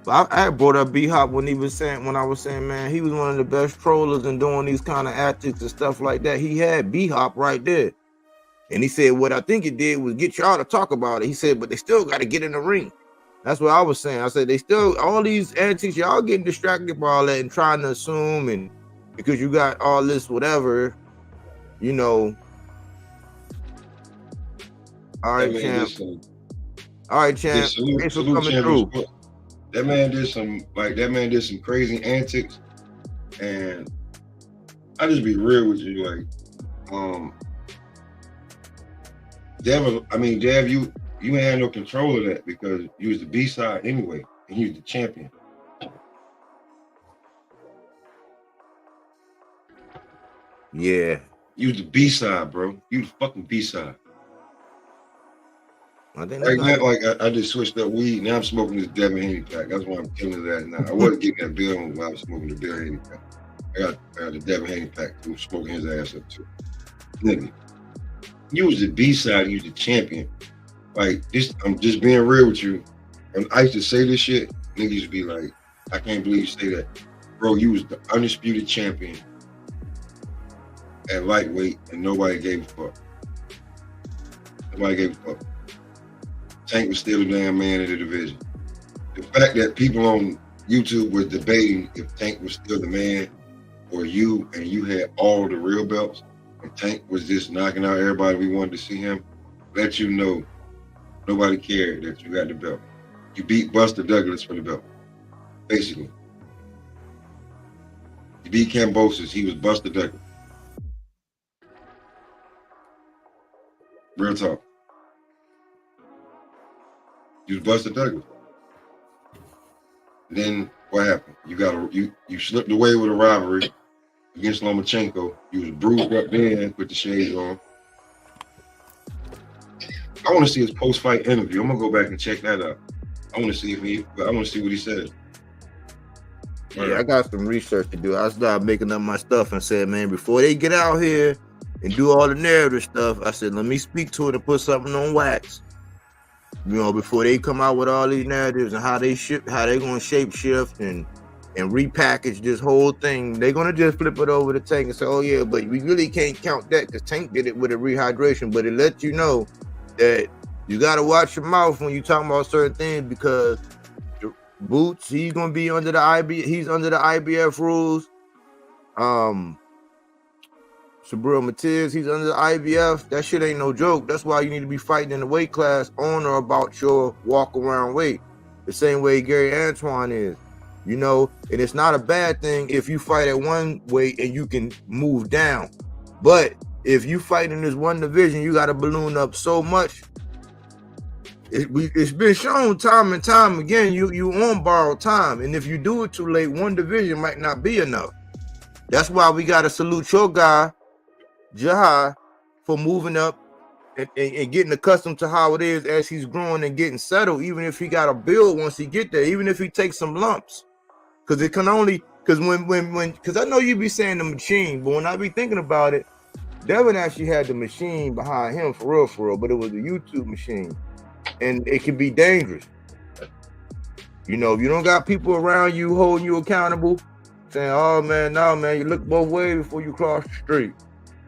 I brought up B-Hop when I was saying, man, he was one of the best trollers and doing these kind of antics and stuff like that. He had B-Hop right there. And he said, what I think it did was get y'all to talk about it. He said, but they still got to get in the ring. That's what I was saying. I said, they still, all these antics, y'all getting distracted by all that and trying to assume, and because you got all this whatever, you know. All right, champ. All right, champ. Thanks for coming through. That man did some crazy antics, and I just be real with you, like, Dev, you ain't had no control of that because you was the B-side anyway, and you was the champion. Yeah. You was the B-side, bro. You the fucking B-side. I think right now, like I just switched up weed. Now I'm smoking this Devin Haney pack. That's why I'm killing that now. I wasn't getting that bill when I was smoking the Bill Haney pack. I got the Devin Haney pack too, smoking his ass up too. Nigga, you was the B-side, you was the champion. Like this, I'm just being real with you. When I used to say this shit, niggas used to be like, I can't believe you say that. Bro, you was the undisputed champion at lightweight and nobody gave a fuck. Nobody gave a fuck. Tank was still a damn man in the division. The fact that people on YouTube were debating if Tank was still the man or you, and you had all the real belts, and Tank was just knocking out everybody we wanted to see him, let you know nobody cared that you got the belt. You beat Buster Douglas for the belt, basically. You beat Kambosos, he was Buster Douglas. Real talk. You was Buster Douglas. Then what happened? You slipped away with a rivalry against Lomachenko. You was bruised up then, put the shades on. I want to see his post-fight interview. I'm gonna go back and check that out. I want to see what he said. Yeah, I got some research to do. I started making up my stuff and said, man, before they get out here and do all the narrative stuff, I said, let me speak to it and put something on wax. You know, before they come out with all these narratives and how they gonna shape shift and repackage this whole thing, they're gonna just flip it over to Tank and say, oh yeah, but we really can't count that because Tank did it with a rehydration. But it lets you know that you gotta watch your mouth when you talking about certain things, because Boots, he's gonna be under the IBF rules. Sabril Matiz, he's under the IBF. That shit ain't no joke. That's why you need to be fighting in the weight class on or about your walk around weight. The same way Gary Antoine is, you know, and it's not a bad thing if you fight at one weight and you can move down. But if you fight in this one division, you got to balloon up so much. It's been shown time and time again, you on borrowed time. And if you do it too late, one division might not be enough. That's why we got to salute your guy, Jahai, for moving up and getting accustomed to how it is as he's growing and getting settled, even if he got a build once he get there, even if he takes some lumps. Because it can only, because because I know you be saying the machine, but when I be thinking about it, Devin actually had the machine behind him for real, but it was a YouTube machine. And it can be dangerous. You know, if you don't got people around you holding you accountable, saying, oh man, no man, you look both ways before you cross the street.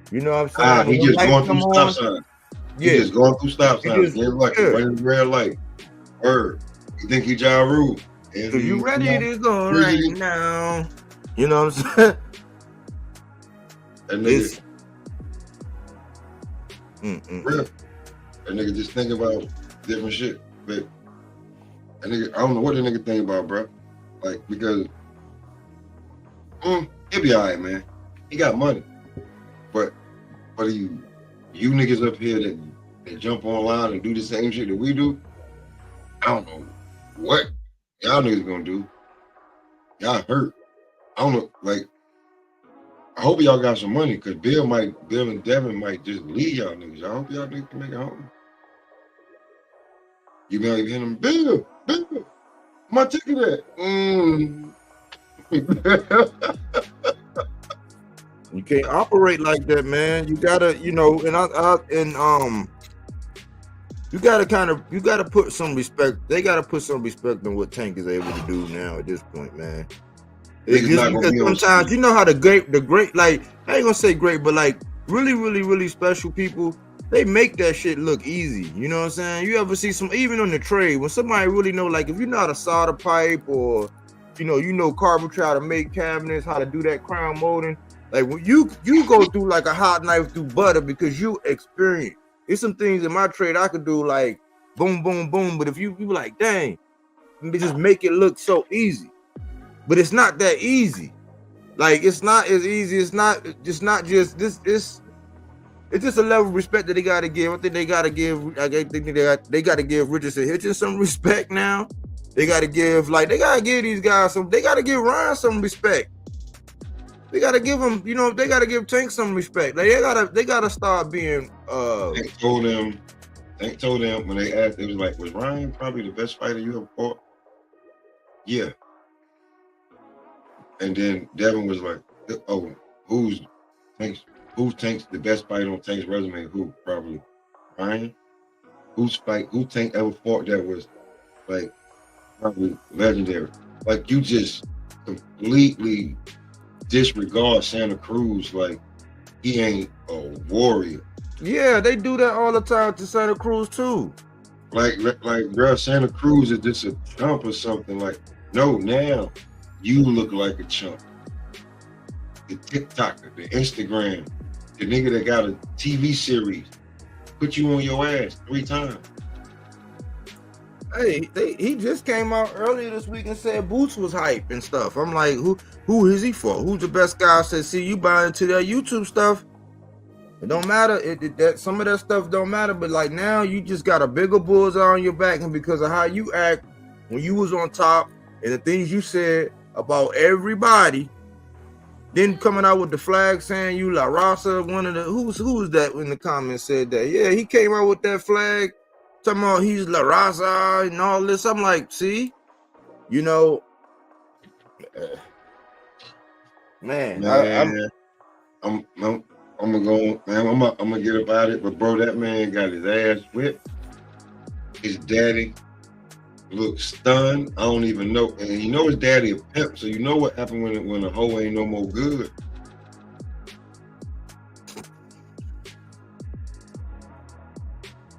You know what I'm saying? He just going through stop sign. Yeah. He just going through stop signs. Running the red light. Word. You think he Ja Rule. So you ready to go right now. You know what I'm saying? That nigga. Real. That nigga just think about different shit. But that nigga, I don't know what that nigga think about, bro. Like, because he'll be alright, man. He got money. But you niggas up here that jump online and do the same shit that we do, I don't know what y'all niggas gonna do. Y'all hurt. I don't know, like, I hope y'all got some money, because Bill and Devin might just leave y'all niggas. I hope y'all niggas can make it home. You be like, him, Bill, my ticket at? You can't operate like that, man. You gotta, you know, you gotta put some respect. They gotta put some respect on what Tank is able to do now at this point, man. It's Niggas just not gonna because be on sometimes street. you know how the great, like I ain't gonna say great, but like really special people, they make that shit look easy. You know what I'm saying? You ever see some even on the trade when somebody really know, like if you know how to solder pipe or you know carpentry, how to make cabinets, how to do that crown molding. Like when you go through like a hot knife through butter because you experience. It's some things in my trade I could do like boom, boom, boom. But if you be like, dang, let me just make it look so easy. But it's not that easy. Like it's not as easy. It's not just this. It's just a level of respect that they gotta give. I think they gotta give. I think they gotta give Richardson Hitchens some respect now. They gotta give these guys some. They gotta give Ryan some respect. They gotta give him. You know, they gotta give Tank some respect. Like they gotta start being. Tank told them when they asked, it was like, was Ryan probably the best fighter you ever fought? Yeah. And then Devin was like, oh, who's Tank's the best fighter on Tank's resume? Who? Probably Ryan. Who Tank ever fought that was like probably legendary? Like you just completely disregard Santa Cruz like he ain't a warrior. Yeah, they do that all the time to Santa Cruz too. Like bro, Santa Cruz is just a chump or something. Like, no, now you look like a chump. The TikToker, the Instagram, the nigga that got a TV series, put you on your ass 3 times. Hey, he just came out earlier this week and said Boots was hype and stuff. I'm like, who is he for? Who's the best guy? I said, see, you buy into that YouTube stuff. It don't matter. That some of that stuff don't matter, but like now you just got a bigger bullseye on your back, and because of how you act when you was on top and the things you said about everybody, then coming out with the flag saying you La Raza, one of the who was that in the comments said that? Yeah, he came out with that flag talking about he's La Raza and all this. I'm like, see, you know, man, I'm gonna go, man. I'm gonna get about it, but bro, that man got his ass whipped. His daddy looked stunned. I don't even know, and you know his daddy a pimp, so you know what happened when a hoe ain't no more good.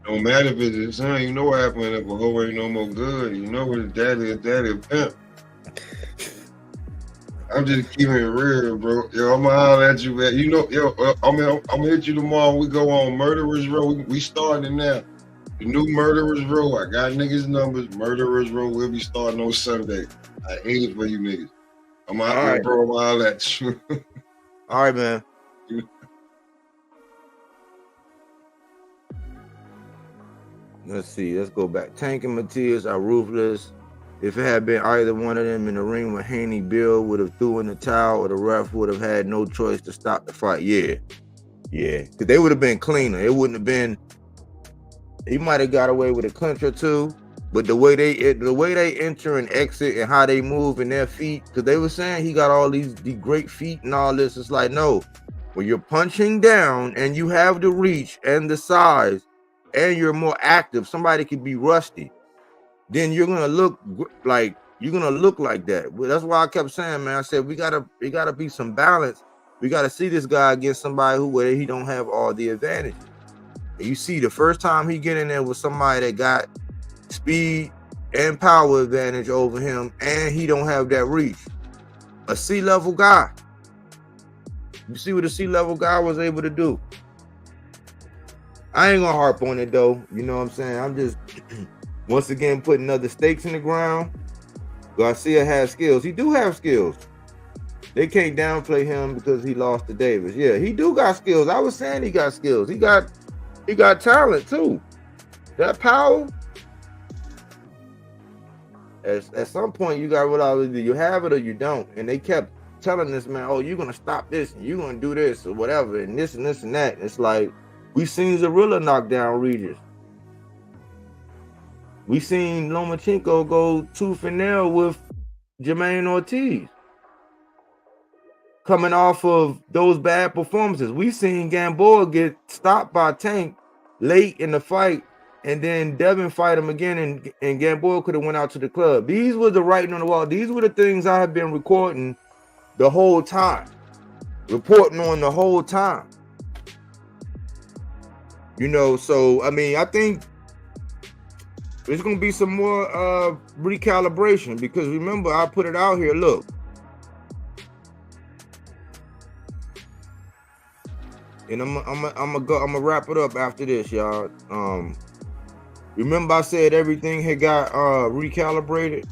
No matter if it's his son, you know what happened if a hoe ain't no more good. You know what his daddy a pimp. I'm just keeping it real, bro. Yo, I'm gonna holler at you, man. You know, yo, I'm gonna hit you tomorrow. We go on Murderers Row. We starting now. The new Murderers Row. I got niggas' numbers. Murderers Row. We'll be starting on Sunday. I hate it for you niggas. I'm out there, bro. I'm gonna holler at you. All right, man. Let's see. Let's go back. Tank and Matias are ruthless. If it had been either one of them in the ring with Haney, Bill would have threw in the towel, or the ref would have had no choice to stop the fight. Yeah, because they would have been cleaner. It wouldn't have been. He might have got away with a clinch or two, but the way they enter and exit and how they move in their feet, because they were saying he got all these great feet and all this. It's like, no, when you're punching down and you have the reach and the size, and you're more active, somebody could be rusty. Then you're gonna look like that. Well, that's why I kept saying, man. I said we gotta be some balance. We gotta see this guy against somebody where he don't have all the advantage. And you see, the first time he get in there with somebody that got speed and power advantage over him, and he don't have that reach. A C-level guy. You see what a C-level guy was able to do. I ain't gonna harp on it though. You know what I'm saying? I'm just once again putting other stakes in the ground. Garcia has skills. He do have skills. They can't downplay him because he lost to Davis. Yeah, he do got skills. I was saying he got skills. He got talent too. That power. At some point you got what I was. You have it or you don't. And they kept telling this man, "Oh, you're gonna stop this and you're gonna do this or whatever and this and this and that." It's like we seen Zarilla knock down Regis. We seen Lomachenko go tooth and nail with Jermaine Ortiz. coming off of those bad performances. We seen Gamboa get stopped by Tank late in the fight, and then Devin fight him again, and Gamboa could have went out to the club. These were the writing on the wall. These were the things I have been recording the whole time, reporting on the whole time. You know, so I mean, I think there's gonna be some more recalibration, because remember, I put it out here. Look, and I'm gonna wrap it up after this, y'all. Remember I said everything had got recalibrated.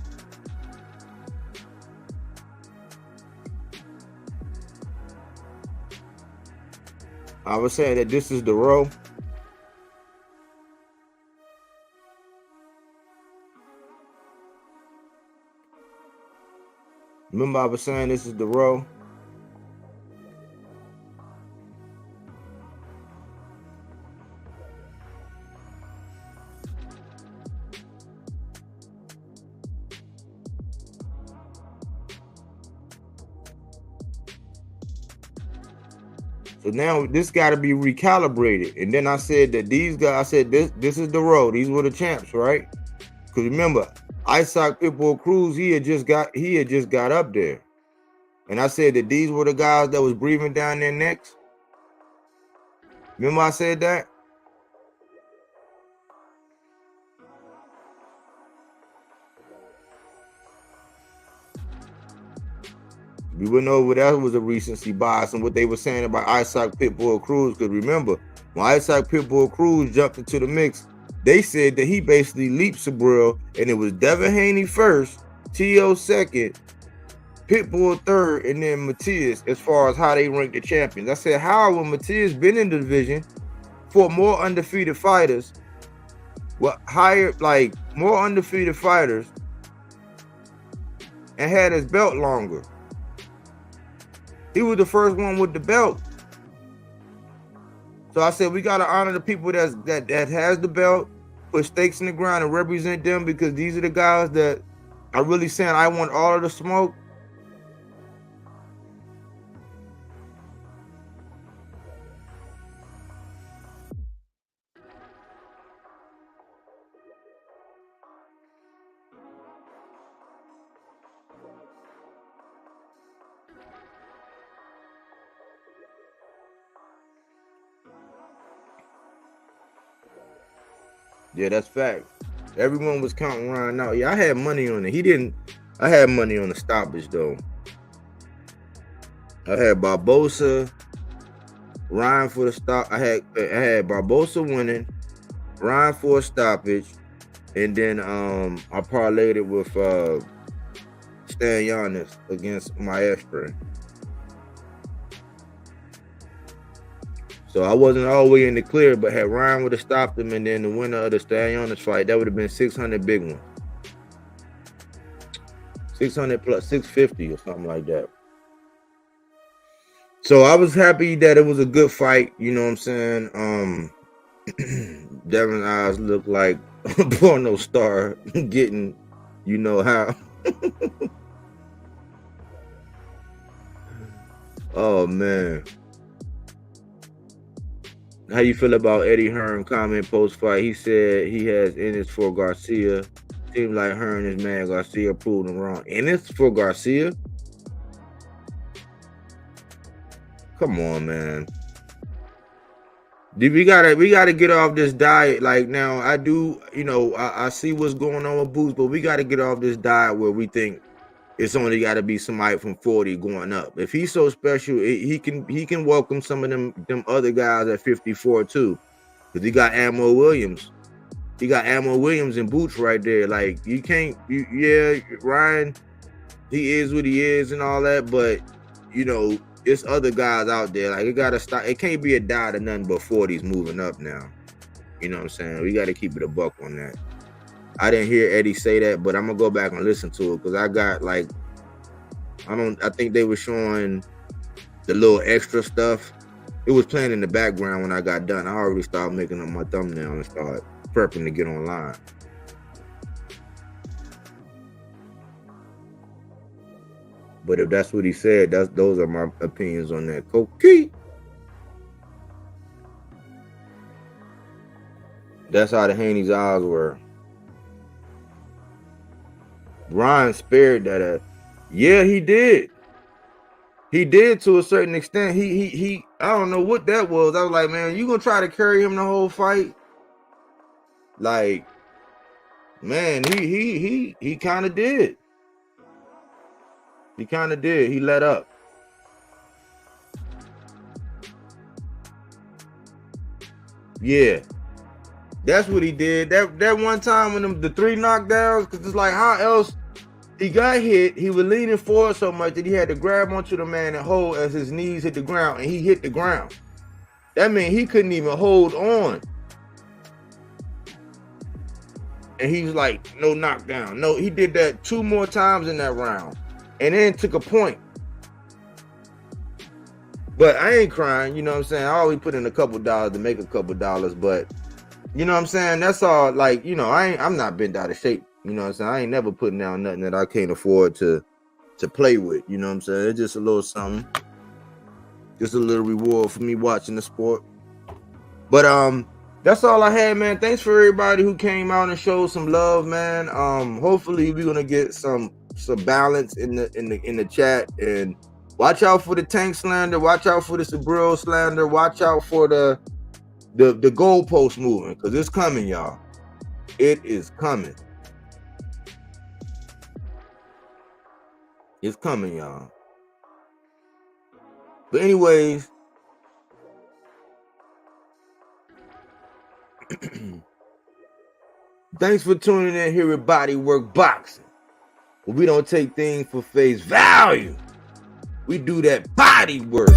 I was saying that this is the row. Remember I was saying this is the row. So now this got to be recalibrated. And then I said that these guys, I said this is the road. These were the champs, right? Because remember, Isaac Pitbull Cruz, he had just got up there. And I said that these were the guys that was breathing down their necks. Remember I said that? We went over that was a recency bias and what they were saying about Isaac Pitbull Cruz. Because remember, when Isaac Pitbull Cruz jumped into the mix, they said that he basically leaped Sabril, and it was Devin Haney first, T.O. second, Pitbull third, and then Matias as far as how they ranked the champions. I said, how when Matias been in the division for more undefeated fighters, more undefeated fighters, and had his belt longer? He was the first one with the belt. So I said we gotta honor the people that has the belt, put stakes in the ground and represent them, because these are the guys that are really saying I want all of the smoke. Yeah, that's fact. Everyone was counting Ryan out. Yeah, I had money on it. He didn't. I had money on the stoppage though. I had Barbosa, Ryan for the stop. I had Barbosa winning, Ryan for a stoppage, and then I parlayed it with Stan Giannis against Maestro. So I wasn't all the way in the clear, but had Ryan would have stopped him, and then the winner of the Stallions fight, that would have been 600 big one. 600 plus 650 or something like that. So I was happy that it was a good fight, you know what I'm saying? Devin's eyes look like a porno star getting, you know how. Oh man. How you feel about Eddie Hearn comment post-fight? He said he has innings for Garcia. Seems like Hearn is mad Garcia proved him wrong. Innings for Garcia? Come on, man. We gotta get off this diet. Like now, I do, you know, I see what's going on with Boots, but we gotta get off this diet where we think it's only got to be somebody from 40 going up. If he's so special, he can welcome some of them other guys at 54 too, because he got Ammo Williams. He got Ammo Williams and Boots right there. Like you can't, yeah, Ryan, he is what he is and all that, but you know, it's other guys out there. Like it gotta stop. It can't be a diet of nothing but 40s moving up now. You know what I'm saying? We got to keep it a buck on that. I didn't hear Eddie say that, but I'm gonna go back and listen to it because I got like, I think they were showing the little extra stuff. It was playing in the background when I got done. I already started making up my thumbnail and started prepping to get online. But if that's what he said, those are my opinions on that. Cokie. That's how the Haney's eyes were. Ryan spared that. Yeah, he did. He did to a certain extent. He. I don't know what that was. I was like, man, you gonna try to carry him the whole fight? Like, man, he kind of did. He kind of did. He let up. Yeah. That's what he did. That one time when the 3 knockdowns, because it's like, how else he got hit? He was leaning forward so much that he had to grab onto the man and hold as his knees hit the ground, and he hit the ground. That means he couldn't even hold on. And he was like, no knockdown. No, he did that 2 more times in that round, and then took a point. But I ain't crying, you know what I'm saying? I always put in a couple dollars to make a couple dollars, but you know what I'm saying? That's all. Like, you know, I'm not bent out of shape. You know what I'm saying? I ain't never putting down nothing that I can't afford to play with. You know what I'm saying? It's just a little something. Just a little reward for me watching the sport. But that's all I had, man. Thanks for everybody who came out and showed some love, man. Hopefully we're gonna get some balance in the chat, and watch out for the Tank slander. Watch out for the Sabril slander. Watch out for the goalpost moving, because it's coming, y'all. It is coming. It's coming, y'all. But anyways, thanks for tuning in here at Body Work Boxing. We don't take things for face value. We do that body work.